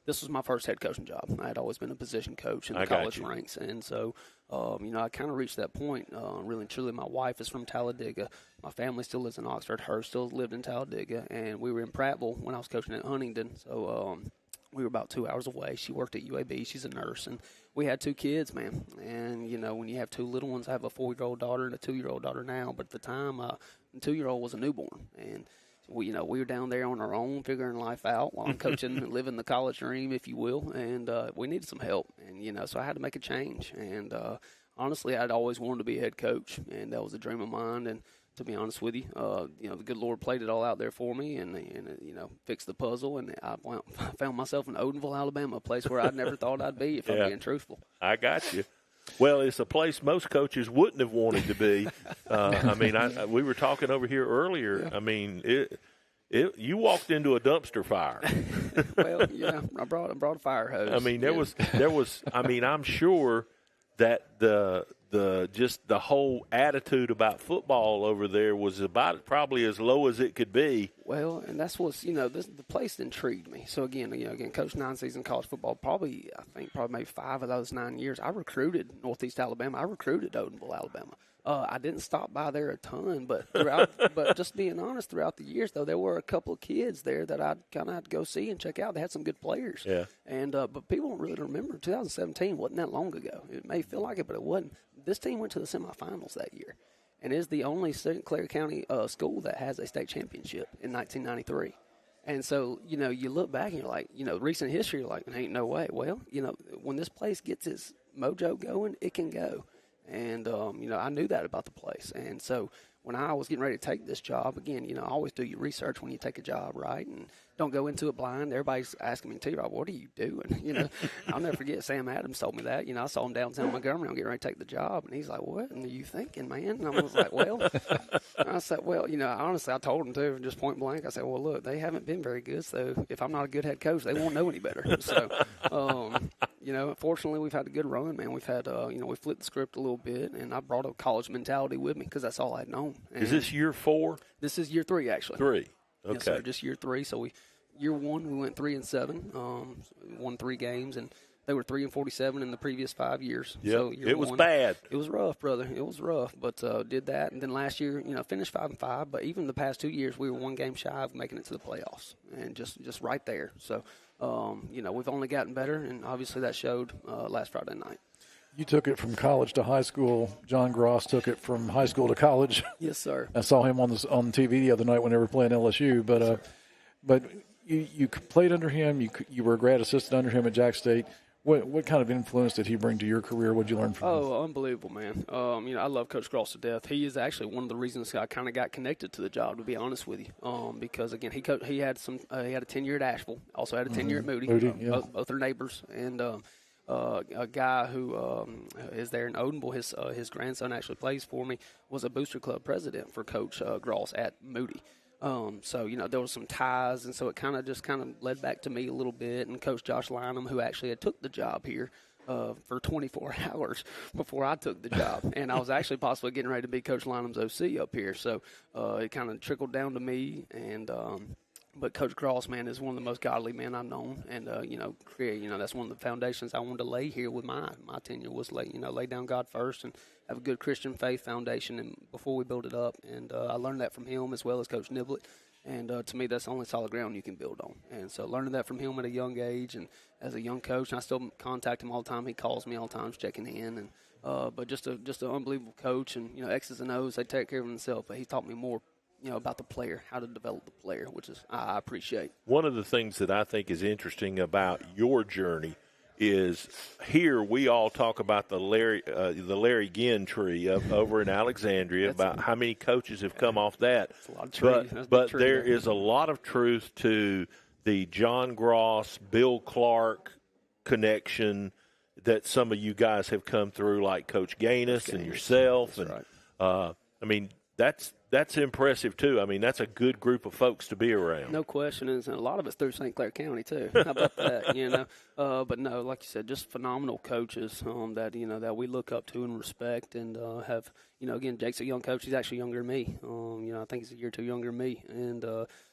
this was my first head coaching job. I had always been a position coach in the college ranks, and so I kind of reached that point. Really and truly, my wife is from Talladega. My family still lives in Oxford. Hers still lived in Talladega, and we were in Prattville when I was coaching at Huntington. So We were about 2 hours away. She worked at UAB. She's a nurse, and we had 2 kids, man. And, you know, when you have 2 little ones, I have a 4-year-old daughter and a 2-year-old daughter now. But at the time, the 2-year-old was a newborn. And, we were down there on our own figuring life out while I'm coaching and living the college dream, if you will. And we needed some help. And, you know, so I had to make a change. And honestly, I'd always wanted to be a head coach, and that was a dream of mine. And to be honest with you, the good Lord played it all out there for me and fixed the puzzle. And I found myself in Odenville, Alabama, a place where I'd never thought I'd be, if I'm being truthful. I got you. Well, it's a place most coaches wouldn't have wanted to be. We were talking over here earlier. Yeah. I mean, you walked into a dumpster fire. Well, yeah, I brought a fire hose. I mean, there was. I mean, I'm sure that the whole attitude about football over there was about probably as low as it could be. Well, and that's what's, the place intrigued me. So again, coached 9 seasons college football, probably maybe 5 of those 9 years. I recruited Northeast Alabama. I recruited Odenville, Alabama. I didn't stop by there a ton, but but just being honest, throughout the years, though, there were a couple of kids there that I kind of had to go see and check out. They had some good players. Yeah. And but people don't really remember 2017 wasn't that long ago. It may feel like it, but it wasn't. This team went to the semifinals that year, and is the only St. Clair County school that has a state championship in 1993. And so, you look back and you're like, recent history, you're like, ain't no way. Well, when this place gets its mojo going, it can go. And, I knew that about the place. And so when I was getting ready to take this job, again, I always do your research when you take a job, right? And don't go into it blind. Everybody's asking me, T-Rob, what are you doing? I'll never forget Sam Adams told me that. I saw him downtown Montgomery. I'm getting ready to take the job. And he's like, what are you thinking, man? And I was like, honestly, I told him, too, just point blank. I said, well, look, they haven't been very good. So if I'm not a good head coach, they won't know any better. So, fortunately, we've had a good run, man. We've had, we flipped the script a little bit, and I brought a college mentality with me because that's all I'd known. And is this year 4? This is year 3, actually. 3. Okay. Yes, sir, just year 3. So year 1, we went 3-7, won 3 games, and they were 3-47 in the previous 5 years. Yep. So it was bad. It was rough, brother. It was rough, but did that, and then last year, finished 5-5. But even the past 2 years, we were 1 game shy of making it to the playoffs, and just right there. So, we've only gotten better, and obviously that showed last Friday night. You took it from college to high school. John Gross took it from high school to college. Yes, sir. I saw him on TV the other night when they were playing LSU. But you played under him. You were a grad assistant under him at Jack State. What kind of influence did he bring to your career? What did you learn from him? Oh, unbelievable, man. I love Coach Gross to death. He is actually one of the reasons I kind of got connected to the job, to be honest with you. Because again, he had a tenure at Asheville, also had a tenure at Moody. Yeah. Both are neighbors, and a guy who is there in Odenville, his grandson actually plays for me, was a booster club president for Coach Gross at Moody. So, there was some ties, and so it kind of led back to me a little bit, and Coach Josh Lynham, who actually had took the job here for 24 hours before I took the job. And I was actually possibly getting ready to be Coach Lynham's OC up here. So it kind of trickled down to me, and but Coach Gross, man, is one of the most godly men I've known, and that's one of the foundations I wanted to lay here with my tenure was lay down God first and have a good Christian faith foundation, and before we build it up. And I learned that from him as well as Coach Niblett, and to me that's the only solid ground you can build on. And so learning that from him at a young age, and as a young coach, and I still contact him all the time. He calls me all the time, checking in, and but just an unbelievable coach, and X's and O's, they take care of themselves, but he taught me more about the player, how to develop the player, which is I appreciate. One of the things that I think is interesting about your journey is here we all talk about the Larry Ginn tree over in Alexandria, about how many coaches have come off that. That's a lot of tree. But there is a lot of truth to the John Gross, Bill Clark connection that some of you guys have come through, like Coach Gaines and yourself. That's and right. That's impressive, too. I mean, that's a good group of folks to be around. No question. And a lot of it's through St. Clair County, too. How about that, But, no, like you said, just phenomenal coaches that we look up to and respect, and have, again, Jake's a young coach. He's actually younger than me. I think he's a year or two younger than me. And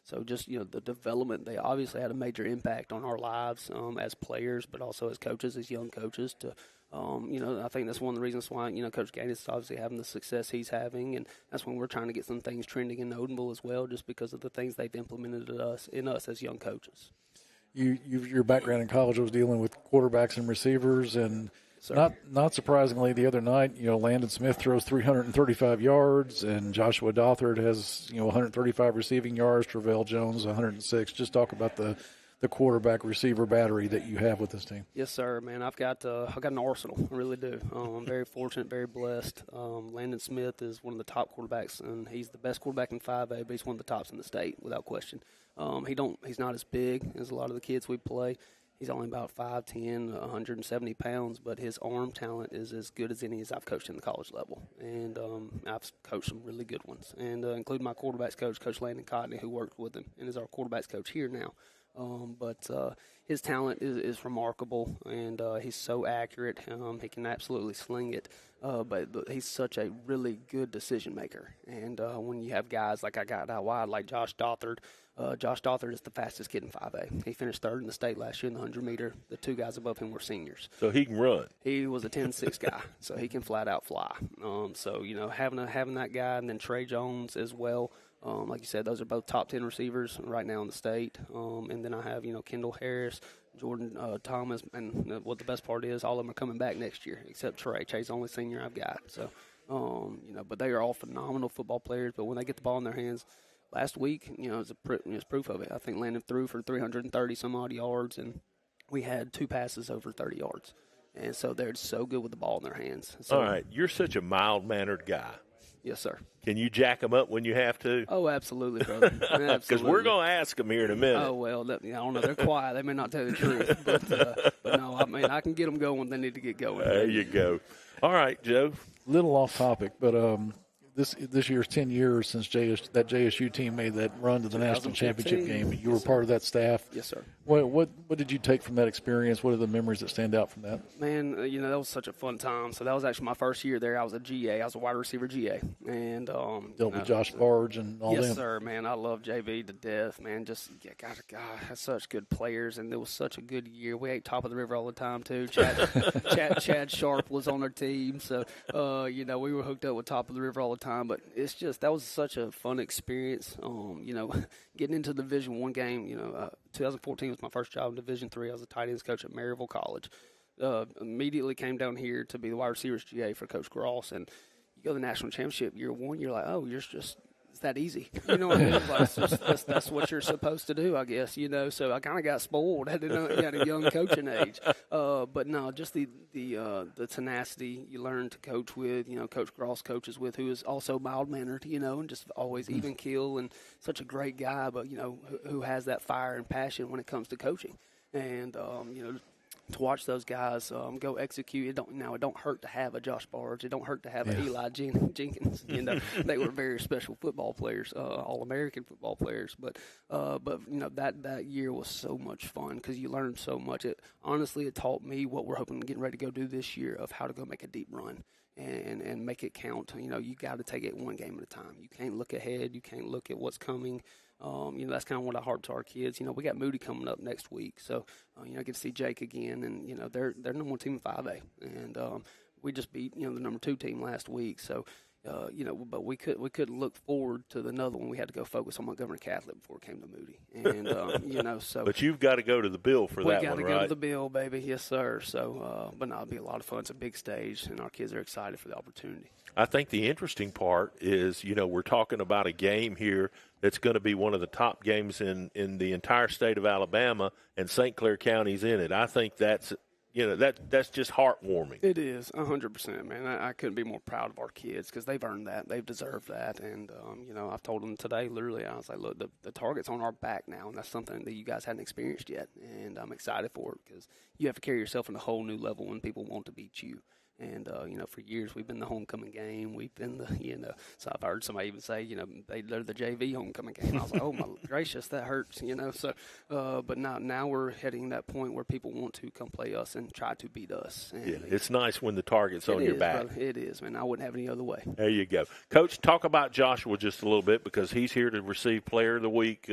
so just, the development, they obviously had a major impact on our lives as players, but also as coaches, as young coaches, to I think that's one of the reasons why, Coach Gaines is obviously having the success he's having, and that's when we're trying to get some things trending in Odenville as well, just because of the things they've implemented in us as young coaches. your background in college was dealing with quarterbacks and receivers, and not surprisingly, the other night, Landon Smith throws 335 yards, and Joshua Dothard has 135 receiving yards. Travell Jones 106. Just talk about the quarterback receiver battery that you have with this team. Yes, sir, man. I've got an arsenal. I really do. I'm very fortunate, very blessed. Landon Smith is one of the top quarterbacks, and he's the best quarterback in 5A, but he's one of the tops in the state without question. He's not as big as a lot of the kids we play. He's only about 5'10", 170 pounds, but his arm talent is as good as any as I've coached in the college level. And I've coached some really good ones, and including my quarterbacks coach, Coach Landon Cotney, who worked with him and is our quarterbacks coach here now. But his talent is remarkable, and he's so accurate. He can absolutely sling it, but he's such a really good decision maker. And when you have guys like I got out wide, like Josh Dothard, Josh Dothard is the fastest kid in 5A. He finished third in the state last year in the 100-meter. The two guys above him were seniors. So he can run. He was a 10-6 guy, so he can flat out fly. So, having that guy, and then Trey Jones as well. Like you said, those are both top 10 receivers right now in the state. And then I have, Kendall Harris, Jordan Thomas, and what the best part is, all of them are coming back next year, except Trey. Trey's the only senior I've got. So, but they are all phenomenal football players. But when they get the ball in their hands, last week, it's proof of it. I think Landon threw for 330 some odd yards, and we had 2 passes over 30 yards. And so they're so good with the ball in their hands. So, all right, you're such a mild-mannered guy. Yes, sir. Can you jack them up when you have to? Oh, absolutely, brother. Because we're going to ask them here in a minute. Oh, well, I don't know. They're quiet. They may not tell the truth. But no, I can get them going when they need to get going. There you go. All right, Joe. Little off topic, but this year's 10 years since that JSU team made that run to the national championship game. You were part of that staff. Yes, sir. What did you take from that experience? What are the memories that stand out from that? Man, that was such a fun time. So that was actually my first year there. I was a GA. I was a wide receiver GA. And dealt with Josh Barge and all them. Yes, sir, man. I love JV to death, man. Just, God, has such good players, and it was such a good year. We ate top of the river all the time, too. Chad Sharp was on our team. So, we were hooked up with top of the river all the time. But it's just, that was such a fun experience. Getting into the Division I game, 2014 was my first job in Division III. I was a tight ends coach at Maryville College. Immediately came down here to be the wide receivers GA for Coach Gross. And you go to the national championship year one, you're like, oh, it's that easy. You know what I mean? That's what you're supposed to do, I guess, So I kind of got spoiled at a young coaching age. But no, just the tenacity you learn to coach with, Coach Gross coaches with, who is also mild-mannered, and just always even keel and such a great guy, but, who has that fire and passion when it comes to coaching. And, to watch those guys go execute, it don't hurt to have a Josh Barge. It don't hurt to have an Eli Jenkins. They were very special football players, All-American football players. But that year was so much fun because you learned so much. It taught me what we're hoping to get ready to go do this year of how to go make a deep run and make it count. You got to take it one game at a time. You can't look ahead. You can't look at what's coming. That's kind of what I heart to our kids. We got Moody coming up next week, so I get to see Jake again, and they're number 1 team in 5A, and we just beat the number 2 team last week, so but we couldn't look forward to another one. We had to go focus on Montgomery Catholic before it came to Moody, and so. But you've got to go to the Bill for that one, right? We got to go to the Bill, baby. Yes, sir. So, but no, it'll be a lot of fun. It's a big stage, and our kids are excited for the opportunity. I think the interesting part is, we're talking about a game here that's going to be one of the top games in the entire state of Alabama, and St. Clair County's in it. I think that's just heartwarming. It is, 100%, man. I couldn't be more proud of our kids because they've earned that. They've deserved that. And, I've told them today, literally, I was like, look, the target's on our back now, and that's something that you guys hadn't experienced yet. And I'm excited for it because you have to carry yourself in a whole new level when people want to beat you. And, for years we've been the homecoming game. We've been so I've heard somebody even say, they're the JV homecoming game. I was like, oh, my gracious, that hurts, So, but now we're heading that point where people want to come play us and try to beat us. And it's nice when the target's on your back. Brother, it is, man. I wouldn't have any other way. There you go. Coach, talk about Joshua just a little bit because he's here to receive Player of the Week.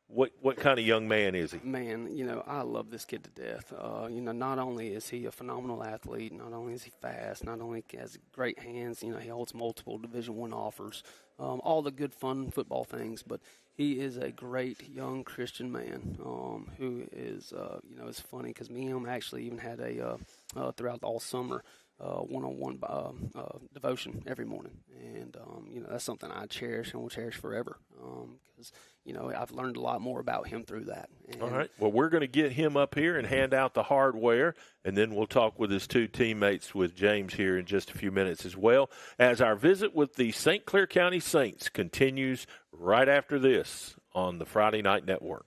What kind of young man is he? Man, I love this kid to death. Not only is he a phenomenal athlete, not only is he fast, not only has he great hands, he holds multiple Division I offers, all the good, fun football things, but he is a great young Christian man who is, it's funny because me and him actually even had throughout all summer, one-on-one devotion every morning. And, that's something I cherish and will cherish forever because, I've learned a lot more about him through that. And all right. Well, we're going to get him up here and hand out the hardware, and then we'll talk with his two teammates with James here in just a few minutes as well, as our visit with the St. Clair County Saints continues right after this on the Friday Night Network.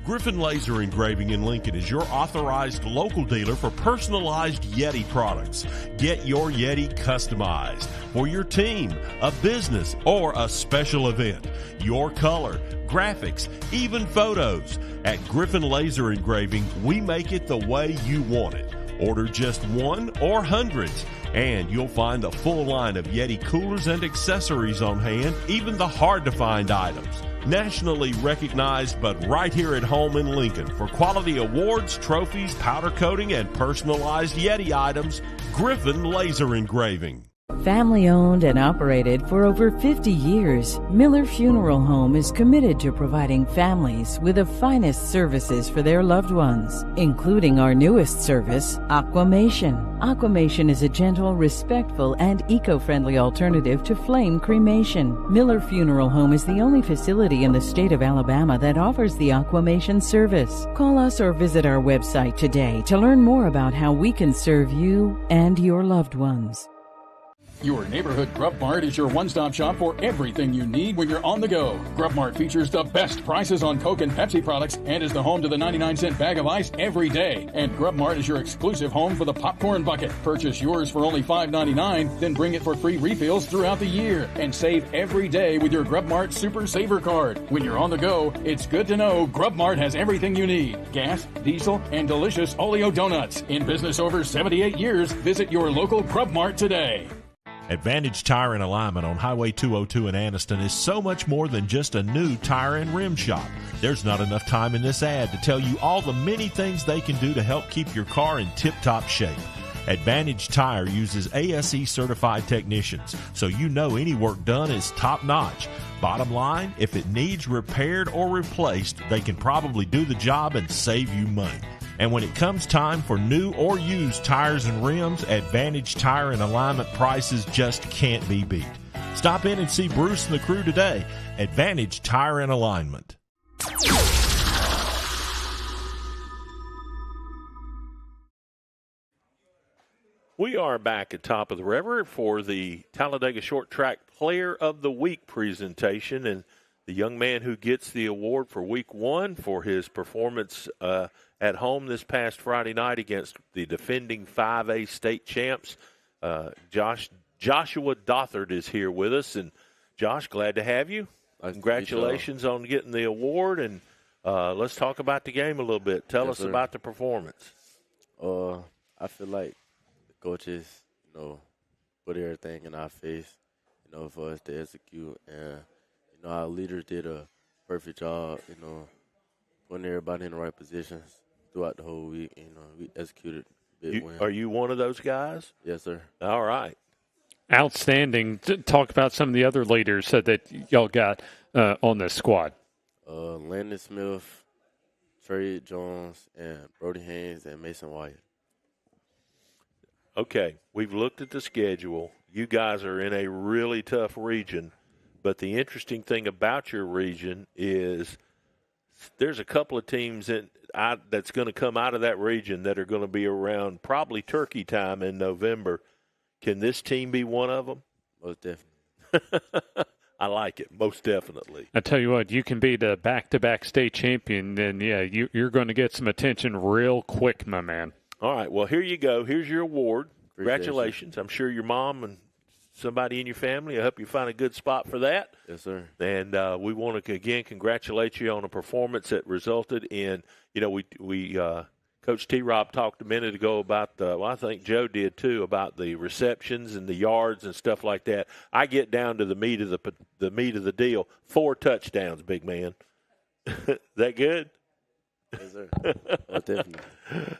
Griffin Laser Engraving in Lincoln is your authorized local dealer for personalized Yeti products. Get your Yeti customized for your team, a business, or a special event. Your color, graphics, even photos. At Griffin Laser Engraving, we make it the way you want it. Order just one or hundreds, and you'll find a full line of Yeti coolers and accessories on hand, even the hard-to-find items. Nationally recognized, but right here at home in Lincoln for quality awards, trophies, powder coating, and personalized Yeti items, Griffin Laser Engraving. Family owned and operated for over 50 years, Miller Funeral Home is committed to providing families with the finest services for their loved ones, including our newest service, Aquamation. Aquamation is a gentle, respectful, and eco-friendly alternative to flame cremation. Miller Funeral Home is the only facility in the state of Alabama that offers the Aquamation service. Call us or visit our website today to learn more about how we can serve you and your loved ones. Your neighborhood Grub Mart is your one-stop shop for everything you need when you're on the go. Grub Mart features the best prices on Coke and Pepsi products and is the home to the 99-cent bag of ice every day. And Grub Mart is your exclusive home for the popcorn bucket. Purchase yours for only $5.99, then bring it for free refills throughout the year. And save every day with your Grub Mart Super Saver Card. When you're on the go, it's good to know Grub Mart has everything you need. Gas, diesel, and delicious Oleo donuts. In business over 78 years, visit your local Grub Mart today. Advantage Tire and Alignment on Highway 202 in Anniston is so much more than just a new tire and rim shop. There's not enough time in this ad to tell you all the many things they can do to help keep your car in tip-top shape. Advantage Tire uses ASE certified technicians, so you know any work done is top-notch. Bottom line, if it needs repaired or replaced, they can probably do the job and save you money. And when it comes time for new or used tires and rims, Advantage Tire and Alignment prices just can't be beat. Stop in and see Bruce and the crew today. Advantage Tire and Alignment. We are back at Top of the River for the Talladega Short Track Player of the Week presentation, and the young man who gets the award for Week 1 for his performance at home this past Friday night against the defending 5A state champs, Joshua Dothard is here with us. And, Josh, glad to have you. Congratulations on getting the award, and let's talk about the game a little bit. Tell us about the performance. I feel like the coaches, put everything in our face, for us to execute. And, our leaders did a perfect job, putting everybody in the right positions throughout the whole week. We executed a big win. Are you one of those guys? Yes, sir. All right. Outstanding. Talk about some of the other leaders that y'all got on this squad. Landon Smith, Trey Jones, and Brody Haynes, and Mason Wyatt. Okay, we've looked at the schedule. You guys are in a really tough region, but the interesting thing about your region is there's a couple of teams that's going to come out of that region that are going to be around probably turkey time in November. Can this team be one of them? Most definitely. I like it, most definitely. I tell you what, you can be the back-to-back state champion, then, you're going to get some attention real quick, my man. All right, well, here you go. Here's your award. Congratulations. You. I'm sure your mom and somebody in your family, I hope you find a good spot for that. Yes, sir. And we want to, again, congratulate you on a performance that resulted in, we Coach T-Rob talked a minute ago about I think Joe did too, about the receptions and the yards and stuff like that. I get down to the meat of the deal. 4 touchdowns, big man. That good? Yes, sir. Most definitely.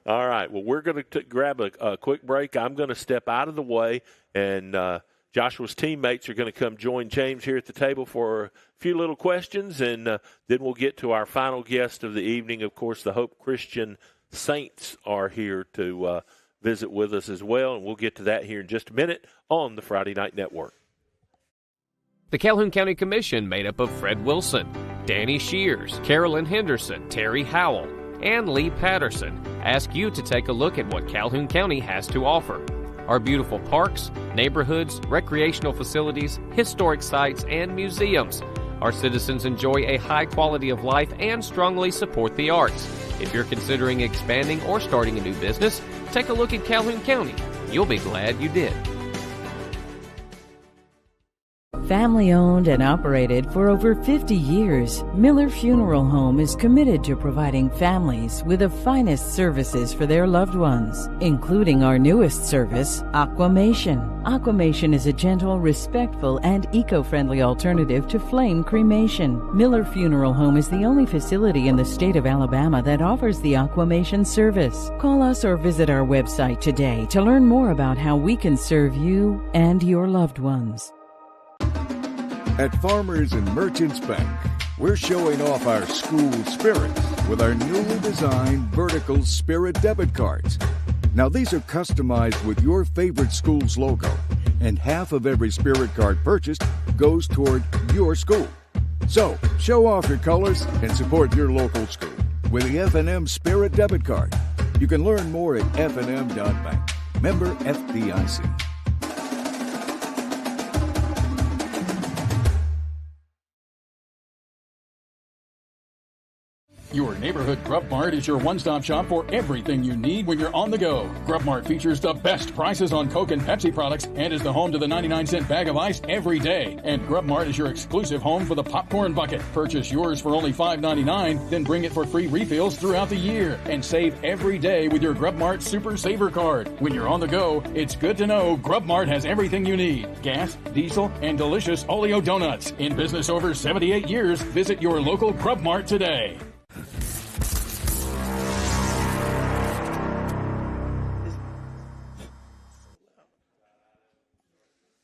All right. Well, we're going to grab a quick break. I'm going to step out of the way, and Joshua's teammates are going to come join James here at the table for a few little questions, and then we'll get to our final guest of the evening. Of course, the Hope Christian Saints are here to visit with us as well, and we'll get to that here in just a minute on the Friday Night Network. The Calhoun County Commission, made up of Fred Wilson, Danny Shears, Carolyn Henderson, Terry Howell, and Lee Patterson, ask you to take a look at what Calhoun County has to offer. Our beautiful parks, neighborhoods, recreational facilities, historic sites, and museums. Our citizens enjoy a high quality of life and strongly support the arts. If you're considering expanding or starting a new business, take a look at Calhoun County. You'll be glad you did. Family owned and operated for over 50 years, Miller Funeral Home is committed to providing families with the finest services for their loved ones, including our newest service, Aquamation. Aquamation is a gentle, respectful, and eco-friendly alternative to flame cremation. Miller Funeral Home is the only facility in the state of Alabama that offers the Aquamation service. Call us or visit our website today to learn more about how we can serve you and your loved ones. At Farmers and Merchants Bank, we're showing off our school spirit with our newly designed vertical Spirit debit cards. Now, these are customized with your favorite school's logo, and half of every Spirit card purchased goes toward your school. So, show off your colors and support your local school with the FNN Spirit debit card. You can learn more at fnm.bank. Member FDIC. Your neighborhood Grub Mart is your one-stop shop for everything you need when you're on the go. Grub Mart features the best prices on Coke and Pepsi products and is the home to the 99-cent bag of ice every day. And Grub Mart is your exclusive home for the popcorn bucket. Purchase yours for only $5.99, then bring it for free refills throughout the year. And save every day with your Grub Mart Super Saver card. When you're on the go, it's good to know Grub Mart has everything you need. Gas, diesel, and delicious Oleo donuts. In business over 78 years, visit your local Grub Mart today.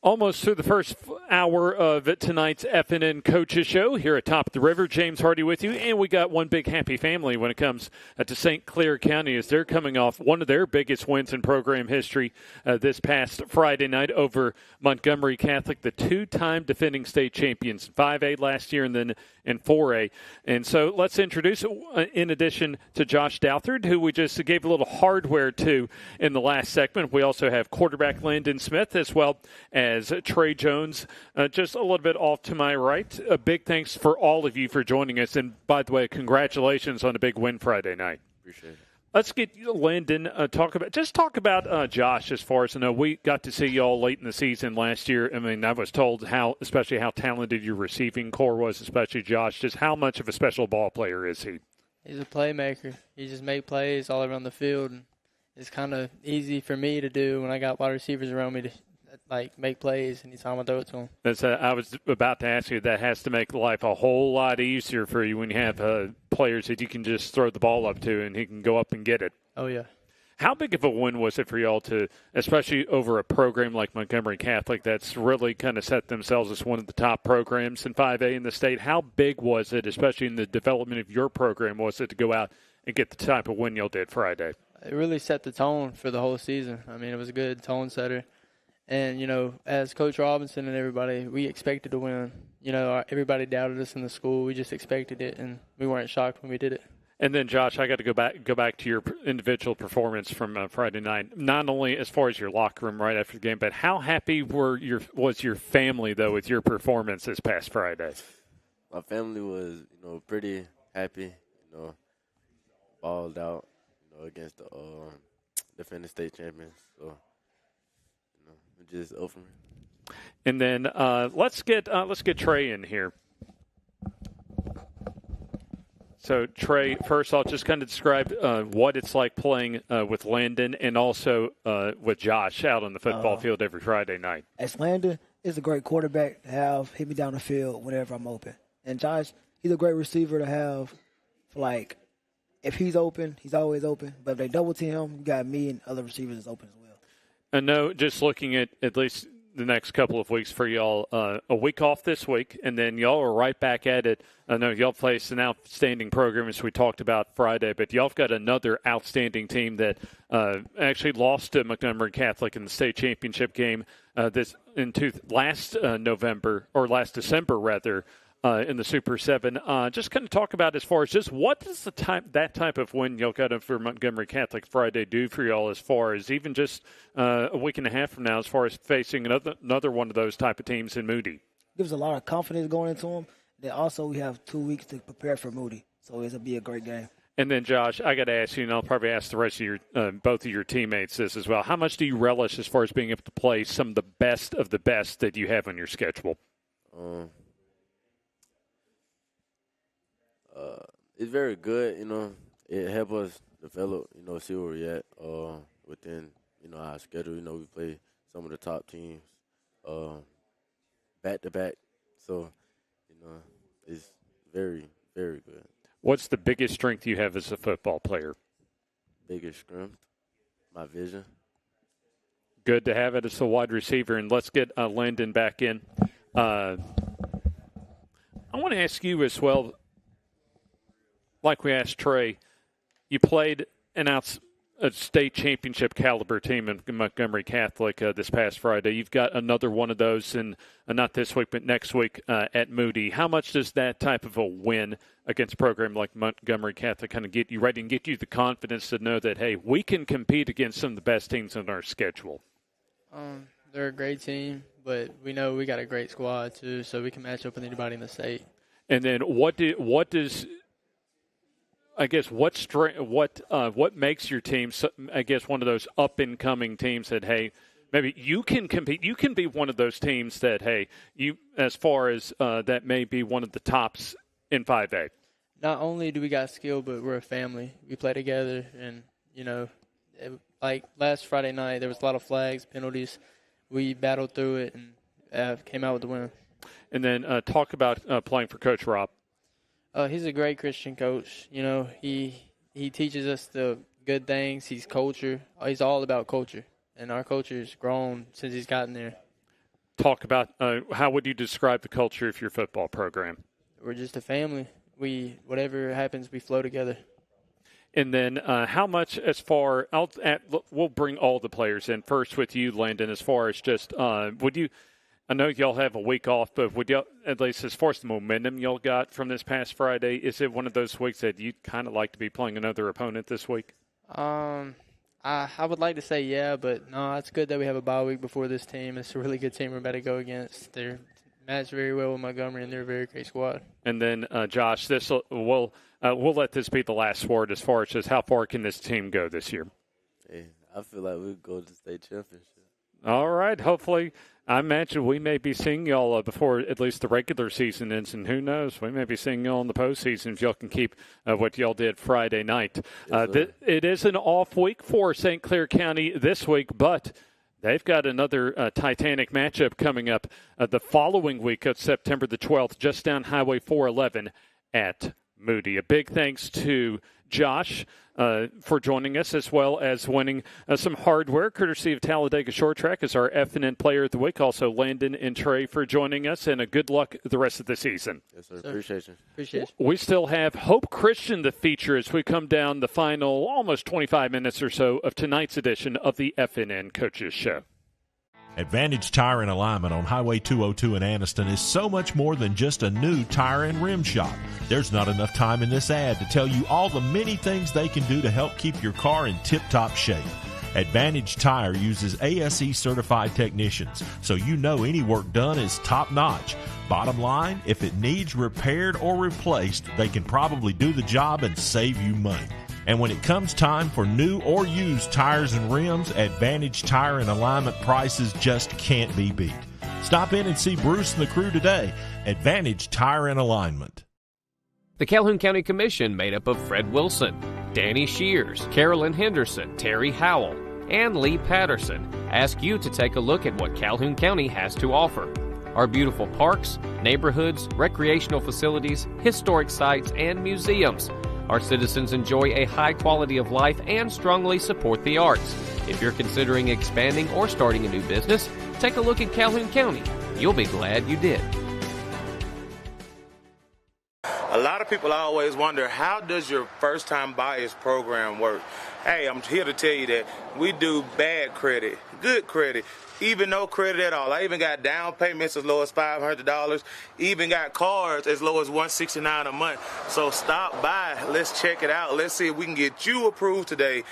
Almost through the first hour of tonight's FNN Coaches Show here at Top of the River. James Hardy with you, and we got one big happy family when it comes to St. Clair County as they're coming off one of their biggest wins in program history this past Friday night over Montgomery Catholic, the two-time defending state champions, 5A last year and then in 4A. And so let's introduce, in addition to Josh Douthard, who we just gave a little hardware to in the last segment, we also have quarterback Landon Smith as well as Trey Jones, just a little bit off to my right. A big thanks for all of you for joining us. And by the way, congratulations on a big win Friday night. Appreciate it. Let's get Landon talk about Josh. As far as I know, we got to see y'all late in the season last year. I mean, I was told especially how talented your receiving core was, especially Josh. Just how much of a special ball player is he? He's a playmaker. He just makes plays all around the field. And it's kind of easy for me to do when I got wide receivers around me to make plays anytime I throw it to them. I was about to ask you, that has to make life a whole lot easier for you when you have players that you can just throw the ball up to and he can go up and get it. Oh, yeah. How big of a win was it for y'all to, especially over a program like Montgomery Catholic that's really kind of set themselves as one of the top programs in 5A in the state? How big was it, especially in the development of your program, was it to go out and get the type of win y'all did Friday? It really set the tone for the whole season. I mean, it was a good tone setter. And, as Coach Robinson and everybody, we expected to win. Everybody doubted us in the school. We just expected it, and we weren't shocked when we did it. And then, Josh, I got to go back to your individual performance from Friday night. Not only as far as your locker room right after the game, but how happy was your family, though, with your performance this past Friday? My family was, pretty happy, balled out, against the defending state champions. So, just over. And then let's get Trey in here. So, Trey, first I'll just kind of describe what it's like playing with Landon and also with Josh out on the football field every Friday night. As Landon is a great quarterback to have, hit me down the field whenever I'm open. And Josh he's a great receiver to have. Like, if he's open, he's always open. But if they double team him, you got me and other receivers that's open as well. I know, just looking at least the next couple of weeks for y'all, a week off this week, and then y'all are right back at it. I know y'all faced an outstanding program, as we talked about Friday, but y'all have got another outstanding team that actually lost to Montgomery Catholic in the state championship game last December, rather. In the Super 7. Just kind of talk about as far as just what does that type of win y'all got for Montgomery Catholic Friday do for y'all as far as even just a week and a half from now as far as facing another one of those type of teams in Moody? Gives a lot of confidence going into them. Then also we have 2 weeks to prepare for Moody, so it'll be a great game. And then, Josh, I got to ask you, and I'll probably ask the rest of your both of your teammates this as well. How much do you relish as far as being able to play some of the best that you have on your schedule? It's very good, It helps us develop, see where we're at within, our schedule. We play some of the top teams back-to-back. So, it's very, very good. What's the biggest strength you have as a football player? Biggest strength? My vision. Good to have it as a wide receiver. And let's get Landon back in. I want to ask you as well, like we asked Trey, you played a state championship caliber team in Montgomery Catholic this past Friday. You've got another one of those, not this week, but next week at Moody. How much does that type of a win against a program like Montgomery Catholic kind of get you ready and get you the confidence to know that, hey, we can compete against some of the best teams on our schedule? They're a great team, but we know we got a great squad too, so we can match up with anybody in the state. And then what makes your team, I guess, one of those up-and-coming teams that, hey, maybe you can compete. You can be one of those teams that, hey, you as far as that may be one of the tops in 5A. Not only do we got skill, but we're a family. We play together, and, like last Friday night, there was a lot of flags, penalties. We battled through it and came out with the win. And then talk about playing for Coach Rob. He's a great Christian coach. He teaches us the good things. He's culture. He's all about culture, and our culture's grown since he's gotten there. Talk about how would you describe the culture of your football program? We're just a family. Whatever happens, we flow together. And then how much as far we'll bring all the players in. First with you, Landon, as far as just would you – I know y'all have a week off, but would y'all, at least as far as the momentum y'all got from this past Friday, is it one of those weeks that you'd kind of like to be playing another opponent this week? I would like to say yeah, but no, it's good that we have a bye week before this team. It's a really good team we're about to go against. They're matched very well with Montgomery, and they're a very great squad. And then, Josh, we'll let this be the last word as far as just how far can this team go this year? Hey, I feel like we'll go to the state championship. All right, hopefully. I imagine we may be seeing y'all before at least the regular season ends, and who knows, we may be seeing y'all in the postseason if y'all can keep what y'all did Friday night. It is an off week for St. Clair County this week, but they've got another Titanic matchup coming up the following week of September the 12th, just down Highway 411 at Moody. A big thanks to Josh for joining us, as well as winning some hardware courtesy of Talladega Short Track as our FNN Player of the Week. Also, Landon and Trey for joining us, and a good luck the rest of the season. Yes, sir. Appreciate you. Appreciate you. We still have Hope Christian to feature as we come down the final almost 25 minutes or so of tonight's edition of the FNN Coaches Show. Advantage Tire and Alignment on Highway 202 in Anniston is so much more than just a new tire and rim shop. There's not enough time in this ad to tell you all the many things they can do to help keep your car in tip-top shape. Advantage Tire uses ASE certified technicians, so you know any work done is top-notch. Bottom line, if it needs repaired or replaced, they can probably do the job and save you money. And when it comes time for new or used tires and rims, Advantage Tire and Alignment prices just can't be beat. Stop in and see Bruce and the crew today. Advantage Tire and Alignment. The Calhoun County Commission, made up of Fred Wilson, Danny Shears, Carolyn Henderson, Terry Howell, and Lee Patterson, ask you to take a look at what Calhoun County has to offer. Our beautiful parks, neighborhoods, recreational facilities, historic sites, and museums. Our citizens enjoy a high quality of life and strongly support the arts. If you're considering expanding or starting a new business, take a look at Calhoun County. You'll be glad you did. A lot of people always wonder, how does your first-time buyers program work? Hey, I'm here to tell you that we do bad credit, good credit, even no credit at all. I even got down payments as low as $500, even got cards as low as $169 a month. So stop by. Let's check it out. Let's see if we can get you approved today.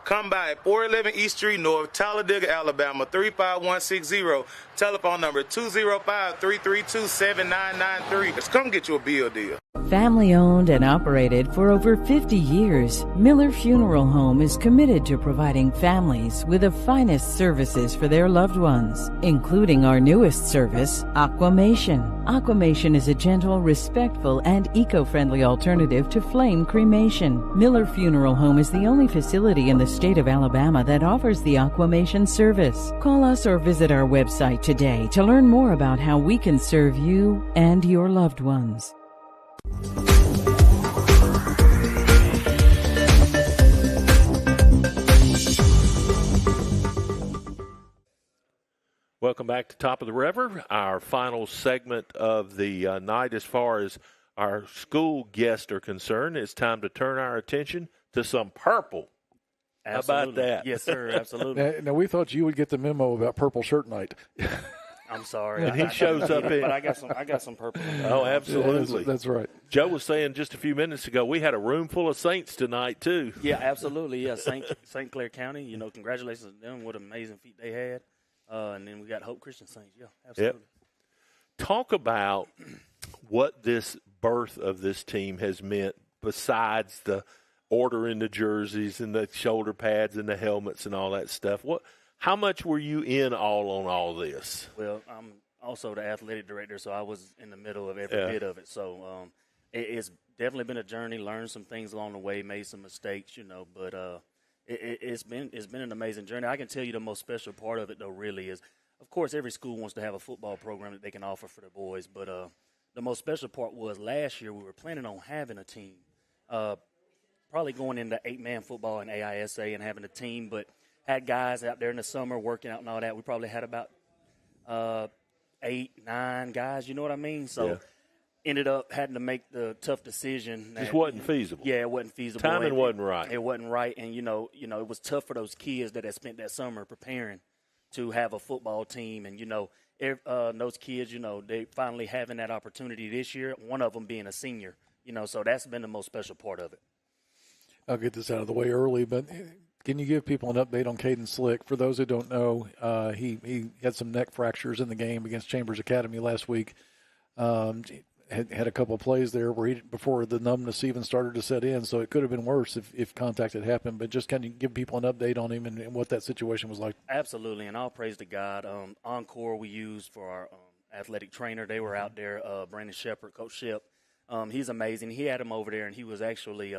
Come by at 411 East Street North, Talladega, Alabama, 35160. Telephone number 205-332-7993. Let's come get you a deal. Family owned and operated for over 50 years, Miller Funeral Home is committed to providing families with the finest services for their loved ones, including our newest service, Aquamation. Aquamation is a gentle, respectful, and eco-friendly alternative to flame cremation. Miller Funeral Home is the only facility in the state of Alabama that offers the Aquamation service. Call us or visit our website today to learn more about how we can serve you and your loved ones. Welcome back to Top of the River, our final segment of the night as far as our school guests are concerned. It's time to turn our attention to some purple. Absolutely. How about that? Yes, sir, absolutely. Now, we thought you would get the memo about purple shirt night. I'm sorry. And he shows up in. But I got some purple. Oh, absolutely. Yeah, that's right. Joe was saying just a few minutes ago, we had a room full of Saints tonight, too. Yeah, absolutely. Yeah, St. Clair County, congratulations to them. What an amazing feat they had. And then we got Hope Christian Saints. Yeah, absolutely. Yep. Talk about what this birth of this team has meant besides the ordering the jerseys and the shoulder pads and the helmets and all that stuff. How much were you in on all this? Well, I'm also the athletic director, so I was in the middle of every bit of it. So it's definitely been a journey, learned some things along the way, made some mistakes, but it's been an amazing journey. I can tell you the most special part of it, though, really is, of course, every school wants to have a football program that they can offer for their boys, but the most special part was last year we were planning on having a team, probably going into 8-man football and AISA and having a team, but had guys out there in the summer working out and all that. We probably had about 8, 9 guys, you know what I mean? So ended up having to make the tough decision. Just wasn't feasible. Yeah, it wasn't feasible. Timing wasn't right. It wasn't right, and it was tough for those kids that had spent that summer preparing to have a football team, and those kids, they finally having that opportunity this year. One of them being a senior, so that's been the most special part of it. I'll get this out of the way early, but can you give people an update on Caden Slick? For those who don't know, he had some neck fractures in the game against Chambers Academy last week. Had a couple of plays there where before the numbness even started to set in, so it could have been worse if contact had happened. But just kind of give people an update on him and what that situation was like. Absolutely, and all praise to God. Encore we used for our athletic trainer. They were out there, Brandon Shepard, Coach Shep. He's amazing. He had him over there, and he was actually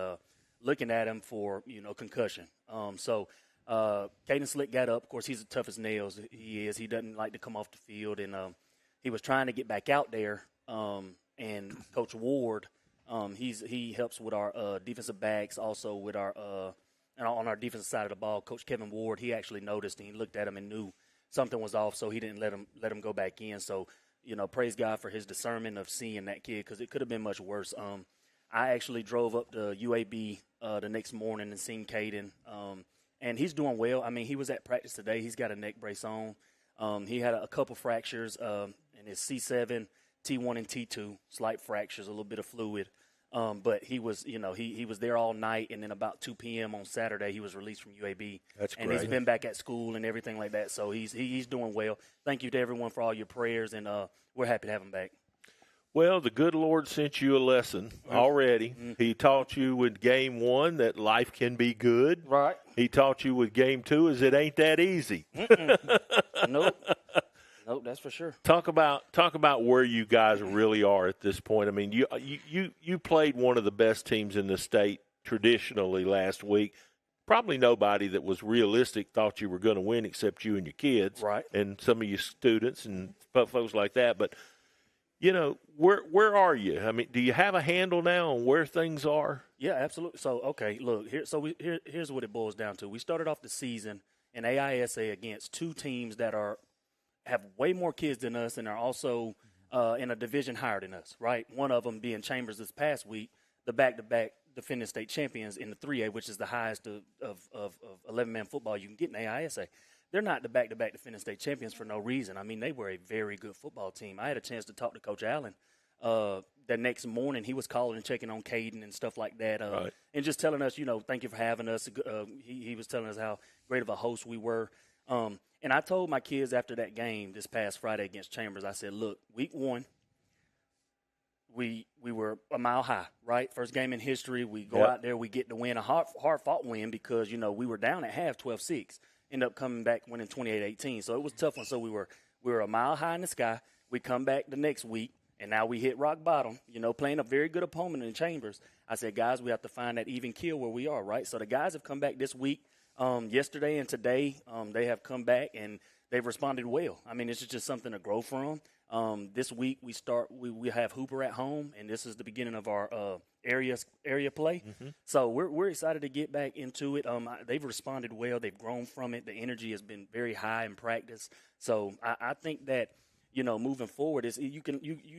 looking at him for, concussion. So Caden Slick got up. Of course, he's the tough as nails. He is. He doesn't like to come off the field, and he was trying to get back out there. And Coach Ward, he helps with our defensive backs, also with our and on our defensive side of the ball. Coach Kevin Ward, he actually noticed and he looked at him and knew something was off, so he didn't let him go back in. So, praise God for his discernment of seeing that kid, because it could have been much worse. I actually drove up to UAB the next morning and seen Caden, and he's doing well. I mean, he was at practice today. He's got a neck brace on. He had a couple fractures in his C7, T1 and T2, slight fractures, a little bit of fluid. But he was, he was there all night, and then about 2 p.m. on Saturday, he was released from UAB. That's and great. He's been back at school and everything like that. So he's doing well. Thank you to everyone for all your prayers, and we're happy to have him back. Well, the good Lord sent you a lesson already. Mm-hmm. He taught you with game 1 that life can be good. Right. He taught you with game 2 is it ain't that easy. Nope, that's for sure. Talk about where you guys really are at this point. I mean, you played one of the best teams in the state traditionally last week. probably nobody that was realistic thought you were going to win except you and your kids, right? And some of your students and folks like that. But where are you? I mean, do you have a handle now on where things are? Yeah, absolutely. So, okay, look here. So here's what it boils down to. We started off the season in AISA against two teams that have way more kids than us and are also in a division higher than us. Right. One of them being Chambers this past week, the back-to-back defending state champions in the 3A, which is the highest of 11-man football you can get in AISA. They're not the back-to-back defending state champions for no reason. I mean, they were a very good football team. I had a chance to talk to Coach Allen the next morning. He was calling and checking on Caden and stuff like that, and just telling us, thank you for having us. He was telling us how great of a host we were. And I told my kids after that game this past Friday against Chambers, I said, look, week 1, we were a mile high, right? First game in history. We go out there, we get the win, a hard-fought win because, we were down at half 12-6. End up coming back winning 28-18. So it was a tough one. So we were a mile high in the sky. We come back the next week, and now we hit rock bottom, playing a very good opponent in Chambers. I said, guys, we have to find that even keel where we are, right? So the guys have come back this week. Yesterday and today, they have come back, and they've responded well. I mean, this is just something to grow from. This week we have Hooper at home, and this is the beginning of our area play. Mm-hmm. So we're excited to get back into it. They've responded well. They've grown from it. The energy has been very high in practice. So I think that moving forward is you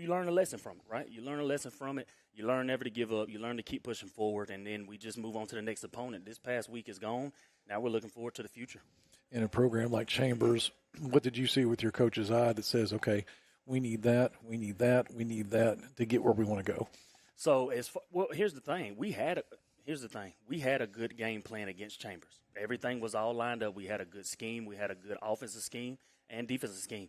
learn a lesson from it, right? You learn a lesson from it. You learn never to give up. You learn to keep pushing forward, and then we just move on to the next opponent. This past week is gone. Now we're looking forward to the future. In a program like Chambers, what did you see with your coach's eye that says, okay, we need that to get where we want to go? So here's the thing. We had a good game plan against Chambers. Everything was all lined up. We had a good scheme. We had a good offensive scheme and defensive scheme.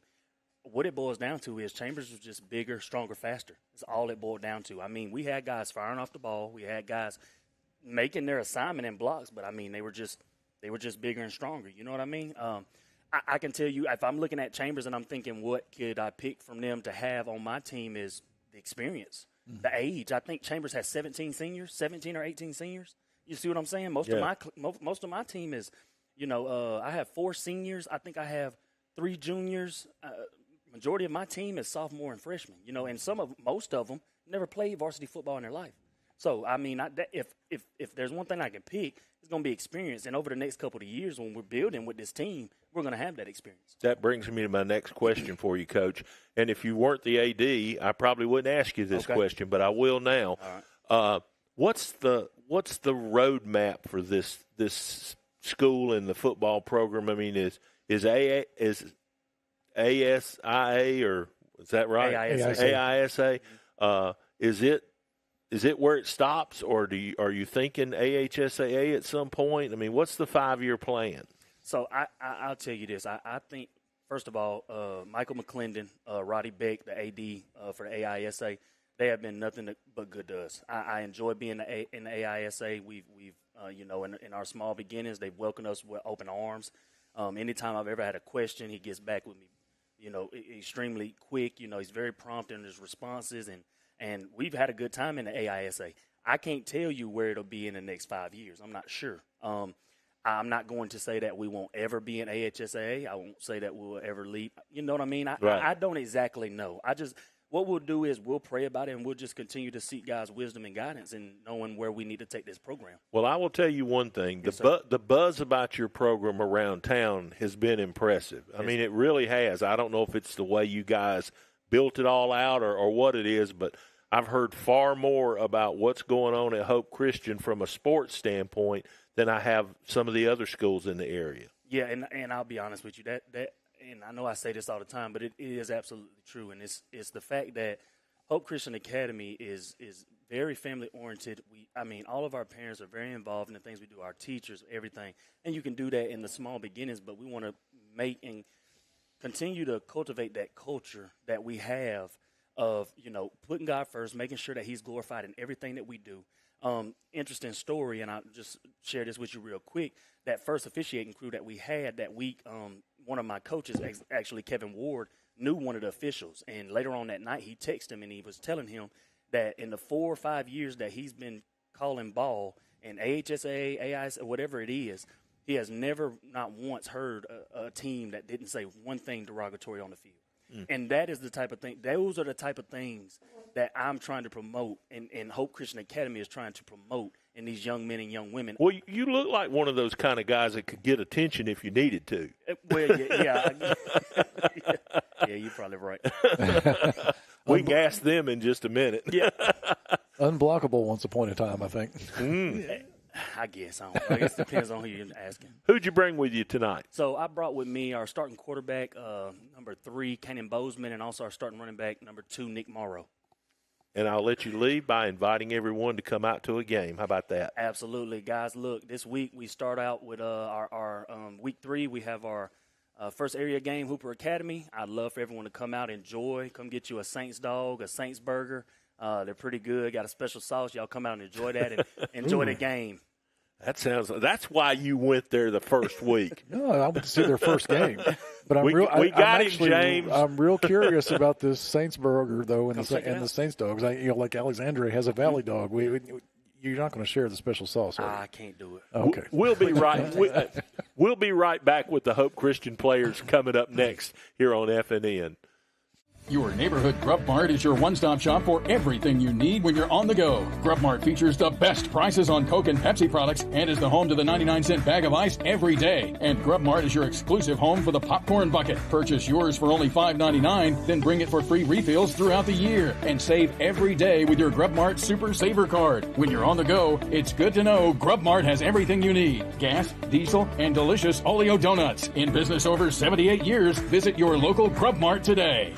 What it boils down to is Chambers was just bigger, stronger, faster. That's all it boiled down to. I mean, we had guys firing off the ball. We had guys making their assignment in blocks, but I mean, they were just bigger and stronger. You know what I mean? I can tell you, if I'm looking at Chambers and I'm thinking what could I pick from them to have on my team is the experience, the age. I think Chambers has 17 or 18 seniors. You see what I'm saying? Most of my team is, I have 4 seniors. I think I have 3 juniors. Majority of my team is sophomore and freshman. And most of them never played varsity football in their life. So, I mean, if there's one thing I can pick, it's going to be experience. And over the next couple of years when we're building with this team, we're going to have that experience. That brings me to my next question for you, Coach. And if you weren't the AD, I probably wouldn't ask you this question, but I will now. All right. What's the roadmap for this school and the football program? I mean, is ASIA, or is that right? AISA. Is it where it stops, or are you thinking AHSAA at some point? I mean, what's the 5-year plan? So I'll tell you this. I think, first of all, Michael McClendon, Roddy Beck, the AD for the AISA, they have been nothing but good to us. I enjoy being in the AISA. We've in our small beginnings, they've welcomed us with open arms. Anytime I've ever had a question, he gets back with me, extremely quick. He's very prompt in his responses, and we've had a good time in the AISA. I can't tell you where it'll be in the next 5 years. I'm not sure. I'm not going to say that we won't ever be in AHSAA. I won't say that we'll ever leave. You know what I mean? I don't exactly know. What we'll do is we'll pray about it, and we'll just continue to seek God's wisdom and guidance in knowing where we need to take this program. Well, I will tell you one thing. Yes, the buzz about your program around town has been impressive. I mean, it really has. I don't know if it's the way you guys built it all out or what it is, but I've heard far more about what's going on at Hope Christian from a sports standpoint than I have some of the other schools in the area. Yeah, and I'll be honest with you, that and I know I say this all the time, but it is absolutely true, and it's the fact that Hope Christian Academy is very family oriented. All of our parents are very involved in the things we do, our teachers, everything, and you can do that in the small beginnings, but we want to make and continue to cultivate that culture that we have of, putting God first, making sure that he's glorified in everything that we do. Interesting story, and I'll just share this with you real quick. That first officiating crew that we had that week, one of my coaches, actually Kevin Ward, knew one of the officials. And later on that night, he texted him, and he was telling him that in the 4 or 5 years that he's been calling ball and AHSA, AIS, whatever it is, he has never, not once, heard a team that didn't say one thing derogatory on the field. And that is the type of thing. Those are the type of things that I'm trying to promote, and Hope Christian Academy is trying to promote in these young men and young women. Well, you look like one of those kind of guys that could get attention if you needed to. Well, yeah, you're probably right. We can ask them in just a minute. Yeah, unblockable once upon a time, I think. I guess. I guess it depends on who you're asking. Who'd you bring with you tonight? So I brought with me our starting quarterback, number 3, Cannon Bozeman, and also our starting running back, number 2, Nick Morrow. And I'll let you lead by inviting everyone to come out to a game. How about that? Absolutely. Guys, look, this week we start out with our week 3. We have our first area game, Hooper Academy. I'd love for everyone to come out, enjoy. Come get you a Saints dog, a Saints burger. They're pretty good. Got a special sauce. Y'all come out and enjoy that and enjoy the game. That's why you went there the first week. No, I went to see their first game. But we got him, James. I'm real curious about this Saints burger, though, and the Saints dogs. Like Alexandria has a Valley dog. You're not going to share the special sauce, are you? I can't do it. Okay. We'll be right. We'll be right back with the Hope Christian players coming up next here on FNN. Your neighborhood Grub Mart is your one-stop shop for everything you need when you're on the go. Grub Mart features the best prices on Coke and Pepsi products and is the home to the 99-cent bag of ice every day. And Grub Mart is your exclusive home for the popcorn bucket. Purchase yours for only $5.99, then bring it for free refills throughout the year. And save every day with your Grub Mart Super Saver card. When you're on the go, it's good to know Grub Mart has everything you need. Gas, diesel, and delicious Oleo donuts. In business over 78 years, visit your local Grub Mart today.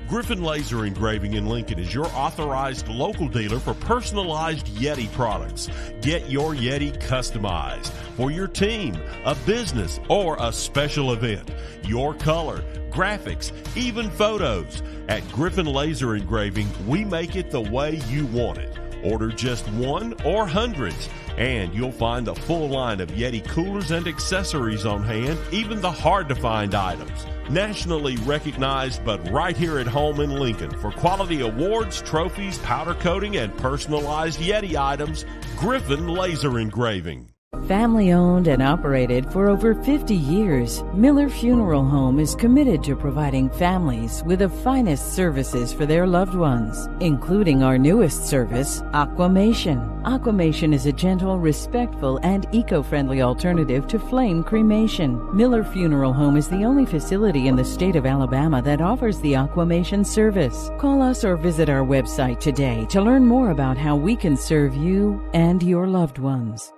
Griffin Laser Engraving in Lincoln is your authorized local dealer for personalized Yeti products. Get your Yeti customized for your team, a business, or a special event. Your color, graphics, even photos. At Griffin Laser Engraving, we make it the way you want it. Order just one or hundreds, and you'll find a full line of Yeti coolers and accessories on hand, even the hard-to-find items. Nationally recognized, but right here at home in Lincoln for quality awards, trophies, powder coating, and personalized Yeti items, Griffin Laser Engraving. Family owned and operated for over 50 years, Miller Funeral Home is committed to providing families with the finest services for their loved ones, including our newest service, Aquamation. Aquamation is a gentle, respectful, and eco-friendly alternative to flame cremation. Miller Funeral Home is the only facility in the state of Alabama that offers the Aquamation service. Call us or visit our website today to learn more about how we can serve you and your loved ones.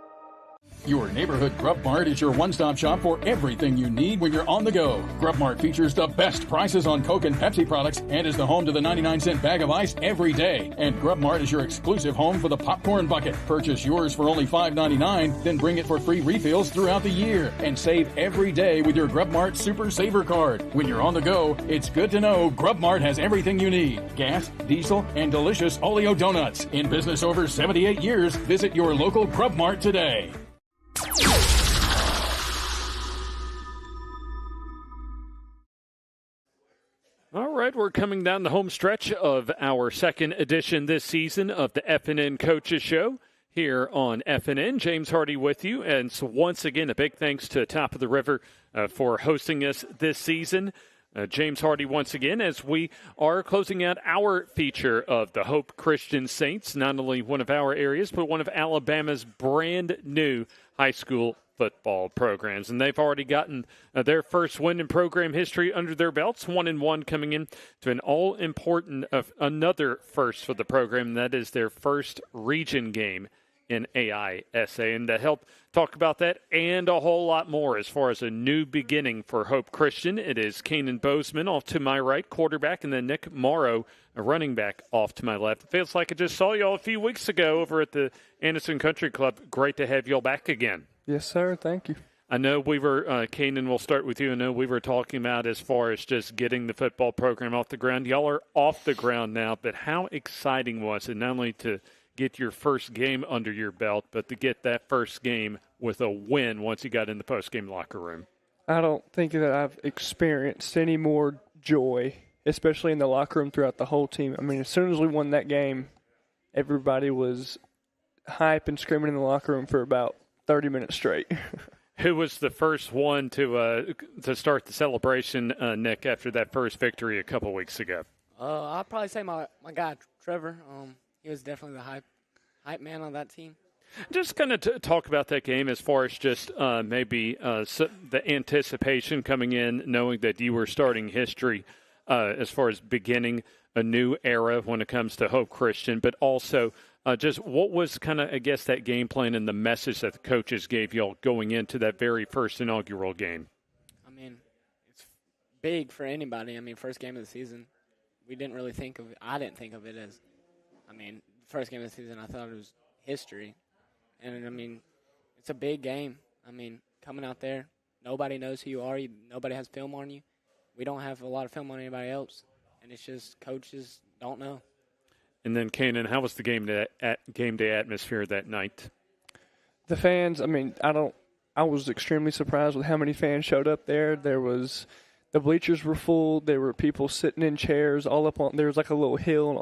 Your neighborhood Grub Mart is your one-stop shop for everything you need when you're on the go. Grub Mart features the best prices on Coke and Pepsi products and is the home to the 99-cent bag of ice every day. And Grub Mart is your exclusive home for the popcorn bucket. Purchase yours for only $5.99, then bring it for free refills throughout the year. And save every day with your Grub Mart Super Saver card. When you're on the go, it's good to know Grub Mart has everything you need. Gas, diesel, and delicious Oleo donuts. In business over 78 years, visit your local Grub Mart today. All right, we're coming down the home stretch of our second edition this season of the FNN Coaches Show here on FNN. James Hardy with you, and so once again, a big thanks to Top of the River for hosting us this season. James Hardy once again, as we are closing out our feature of the Hope Christian Saints, not only one of our areas, but one of Alabama's brand new high school football programs. And they've already gotten their first win in program history under their belts, 1-1 coming in to an all-important, another first for the program, and that is their first region game in AISA. And to help talk about that and a whole lot more as far as a new beginning for Hope Christian, it is Cannon Bozeman off to my right, quarterback, and then Nick Morrow, a running back, off to my left. It feels like I just saw y'all a few weeks ago over at the Anderson Country Club. Great to have y'all back again. Yes, sir. Thank you. I know we were, Cannon, we'll start with you. I know we were talking about as far as just getting the football program off the ground. Y'all are off the ground now, but how exciting was it not only to get your first game under your belt, but to get that first game with a win once you got in the post-game locker room? I don't think that I've experienced any more joy, especially in the locker room throughout the whole team. I mean, as soon as we won that game, everybody was hype and screaming in the locker room for about 30 minutes straight. Who was the first one to start the celebration, Nick, after that first victory a couple weeks ago? I'd probably say my guy Trevor. He was definitely the hype man on that team. Just kind of talk about that game as far as just maybe the anticipation coming in, knowing that you were starting history as far as beginning a new era when it comes to Hope Christian, but also just what was kind of, I guess, that game plan and the message that the coaches gave y'all going into that very first inaugural game? I mean, it's big for anybody. I mean, first game of the season, we didn't really think of it. I didn't think of it as, first game of the season, I thought it was history. And, I mean, it's a big game. I mean, coming out there, nobody knows who you are. Nobody has film on you. We don't have a lot of film on anybody else. And it's just coaches don't know. And then, Kanan, how was the game day atmosphere that night? The fans, I was extremely surprised with how many fans showed up there. The bleachers were full. There were people sitting in chairs all up on. There was like a little hill, and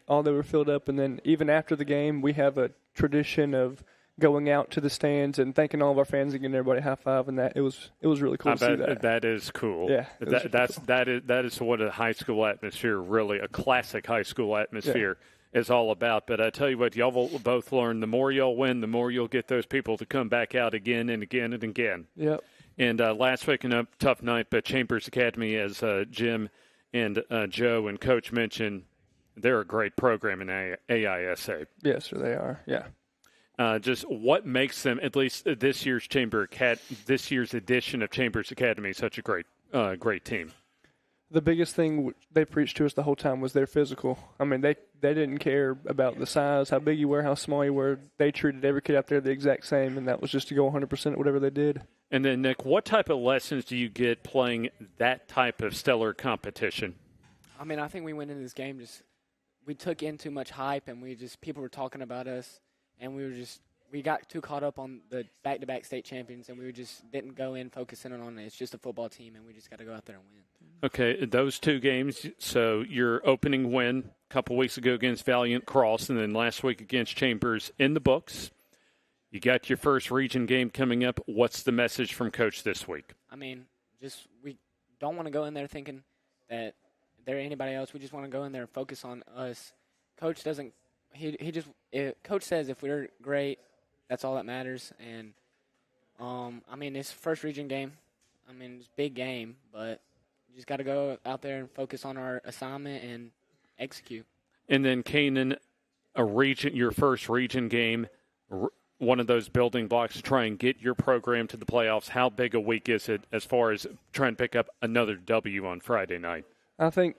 all they were filled up. And then even after the game, we have a tradition of going out to the stands and thanking all of our fans and giving everybody a high five, and that it was really cool to see that. That is cool. Yeah, that is what a high school atmosphere, really a classic high school atmosphere is all about. But I tell you what, y'all will both learn. The more y'all win, the more you'll get those people to come back out again and again and again. Yep. And last week, in a tough night, but Chambers Academy, as Jim and Joe and Coach mentioned, they're a great program in AISA. Yes, sir, they are. Yeah. Just what makes them, at least this year's edition of Chambers Academy, such a great team? The biggest thing they preached to us the whole time was their physical. I mean, they didn't care about the size, how big you were, how small you were. They treated every kid out there the exact same, and that was just to go 100% at whatever they did. And then, Nick, what type of lessons do you get playing that type of stellar competition? I mean, I think we went into this game we took in too much hype, and people were talking about us, and we got too caught up on the back-to-back state champions, and we just didn't go in focusing on it. It's just a football team, and we just got to go out there and win. Okay, those two games, so your opening win a couple weeks ago against Valiant Cross, and then last week against Chambers in the books. You got your first region game coming up. What's the message from Coach this week? I mean, we don't want to go in there thinking that they're anybody else. We just want to go in there and focus on us. Coach doesn't – Coach says if we're great, that's all that matters. And, it's first region game. I mean, it's a big game, but you just got to go out there and focus on our assignment and execute. And then, Kanan, your first region game, one of those building blocks to try and get your program to the playoffs. How big a week is it as far as trying to pick up another W on Friday night? I think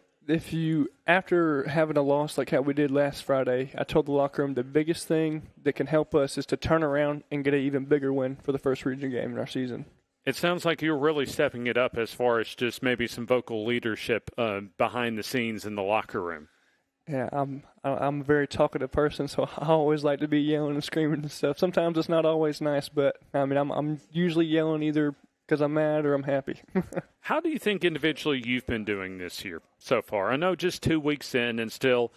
after having a loss like how we did last Friday, I told the locker room the biggest thing that can help us is to turn around and get an even bigger win for the first region game in our season. It sounds like you're really stepping it up as far as just maybe some vocal leadership behind the scenes in the locker room. Yeah, I'm a very talkative person, so I always like to be yelling and screaming and stuff. Sometimes it's not always nice, but I'm usually yelling either because I'm mad or I'm happy. How do you think individually you've been doing this year so far? I know just 2 weeks in and still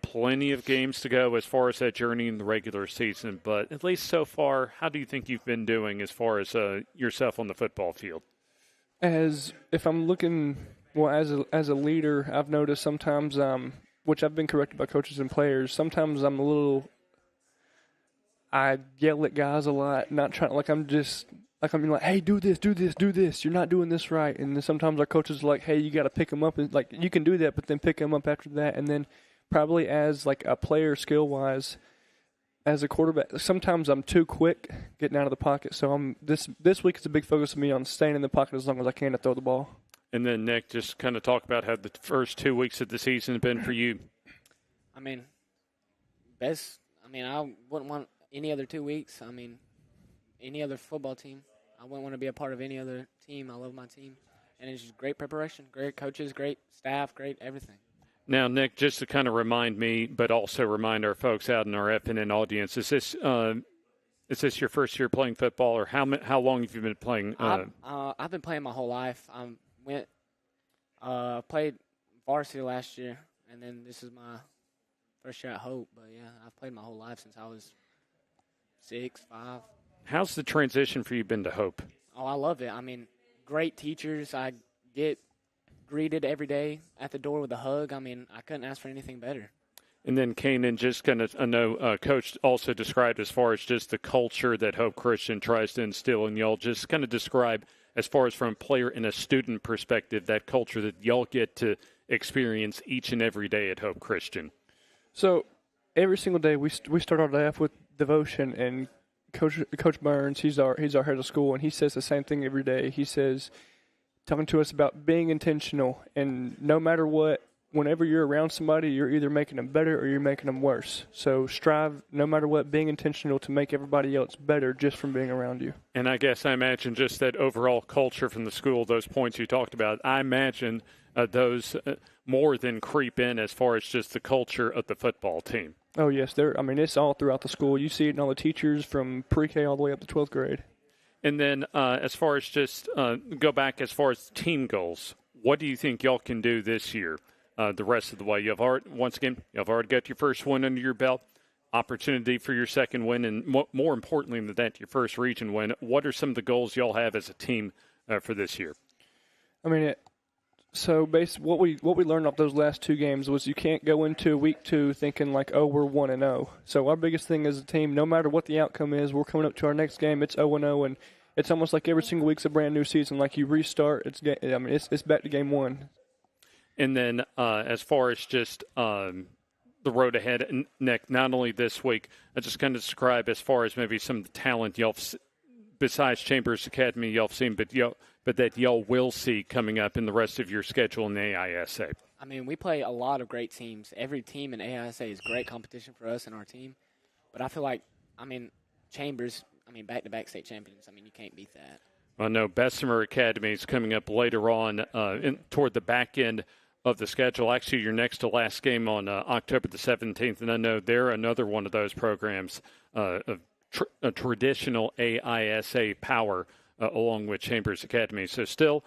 plenty of games to go as far as that journey in the regular season, but at least so far, how do you think you've been doing as far as yourself on the football field? As if I'm looking, as a leader, I've noticed sometimes which I've been corrected by coaches and players. Sometimes I yell at guys a lot, not trying, I'm hey, do this. You're not doing this right. And then sometimes our coaches are like, hey, you got to pick them up. And you can do that, but then pick them up after that. And then probably as a player skill-wise, as a quarterback, sometimes I'm too quick getting out of the pocket. So this week it's a big focus of me on staying in the pocket as long as I can to throw the ball. And then, Nick, just kind of talk about how the first 2 weeks of the season have been for you. I wouldn't want any other 2 weeks. Any other football team. I wouldn't want to be a part of any other team. I love my team. And it's just great preparation, great coaches, great staff, great everything. Now, Nick, just to kind of remind me, but also remind our folks out in our FNN audience, is this your first year playing football, or how long have you been playing? I've been playing my whole life. Played varsity last year, and then this is my first year at Hope. But, yeah, I've played my whole life since I was 6, 5. How's the transition for you been to Hope? Oh, I love it. I mean, great teachers. I get greeted every day at the door with a hug. I mean, I couldn't ask for anything better. And then, Kanan, just kind of, I know Coach also described as far as just the culture that Hope Christian tries to instill in y'all. Just kind of describe, as far as from a player and a student perspective, that culture that y'all get to experience each and every day at Hope Christian. So every single day we start our day off with devotion, and Coach Burns, he's our head of school, and he says the same thing every day. He says, talking to us about being intentional, and no matter what, whenever you're around somebody, you're either making them better or you're making them worse. So strive, no matter what, being intentional to make everybody else better just from being around you. And I guess I imagine just that overall culture from the school, those points you talked about, I imagine those more than creep in as far as just the culture of the football team. Oh, yes. It's all throughout the school. You see it in all the teachers from pre-K all the way up to 12th grade. And then as far as just go back as far as team goals, what do you think y'all can do this year? The rest of the way, you've already got your first win under your belt, opportunity for your second win, and more importantly than that, your first region win. What are some of the goals y'all have as a team for this year? What we learned off those last two games was you can't go into week 2 thinking like, oh, we're 1-0. So our biggest thing as a team, no matter what the outcome is, we're coming up to our next game. It's 0-0, and it's almost like every single week's a brand new season. Like you restart, it's back to game 1. And then as far as just the road ahead, Nick, not only this week, I just kind of describe as far as maybe some of the talent y'all, besides Chambers Academy, y'all have seen, but that y'all will see coming up in the rest of your schedule in the AISA. I mean, we play a lot of great teams. Every team in AISA is great competition for us and our team. But I feel like, Chambers, back-to-back state champions. You can't beat that. I know Bessemer Academy is coming up later on toward the back end of the schedule. Actually, your next to last game on October the 17th, and I know they're another one of those programs of a traditional AISA power along with Chambers Academy. So still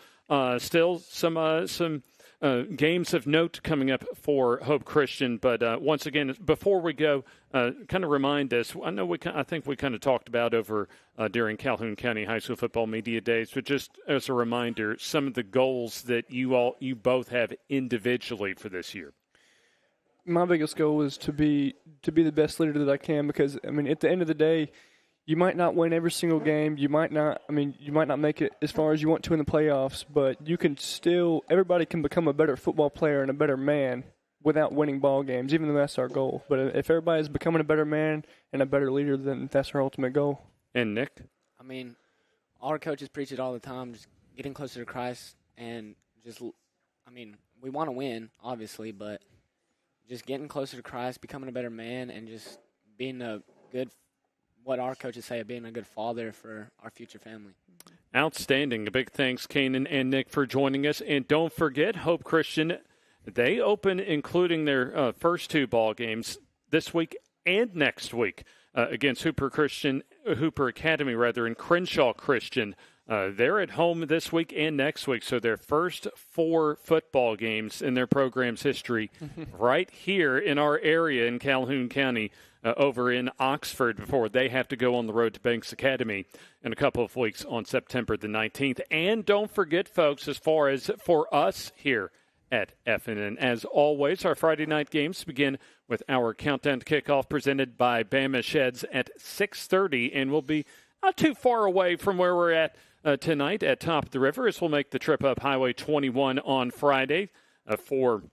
some games of note coming up for Hope Christian. But once again, before we go, kind of remind us. I think we kind of talked about over during Calhoun County High School Football Media Days, but just as a reminder, some of the goals that you both have individually for this year. My biggest goal is to be the best leader that I can, because at the end of the day, you might not win every single game. You might not make it as far as you want to in the playoffs, but you can still. Everybody can become a better football player and a better man without winning ball games, even though that's our goal. But if everybody's becoming a better man and a better leader, then that's our ultimate goal. And Nick? Our coaches preach it all the time, just getting closer to Christ, and we want to win, obviously, but just getting closer to Christ, becoming a better man, and just being what our coaches say, being a good father for our future family. Outstanding. A big thanks, Kanan and Nick, for joining us. And don't forget, Hope Christian, they open, including their first 2 ball games this week and next week against Hooper Academy, and Crenshaw Christian. They're at home this week and next week, so their first 4 football games in their program's history right here in our area in Calhoun County, over in Oxford, before they have to go on the road to Banks Academy in a couple of weeks on September the 19th. And don't forget, folks, as far as for us here at FNN, as always, our Friday night games begin with our countdown to kickoff presented by Bama Sheds at 6:30, and we'll be not too far away from where we're at tonight at Top of the River, as we'll make the trip up Highway 21 on Friday for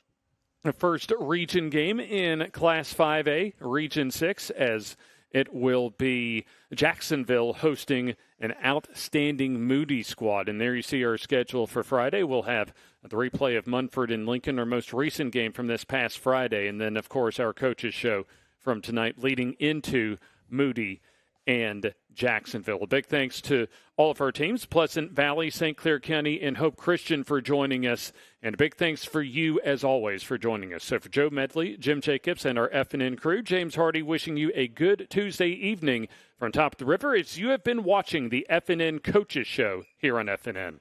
the first region game in Class 5A, Region 6, as it will be Jacksonville hosting an outstanding Moody squad. And there you see our schedule for Friday. We'll have the replay of Munford and Lincoln, our most recent game from this past Friday. And then, of course, our coaches show from tonight leading into Moody and Jacksonville. A big thanks to all of our teams, Pleasant Valley, St. Clair County, and Hope Christian for joining us. And a big thanks for you, as always, for joining us. So for Joe Medley, Jim Jacobs, and our FNN crew, James Hardy wishing you a good Tuesday evening from Top of the River as you have been watching the FNN Coaches Show here on FNN.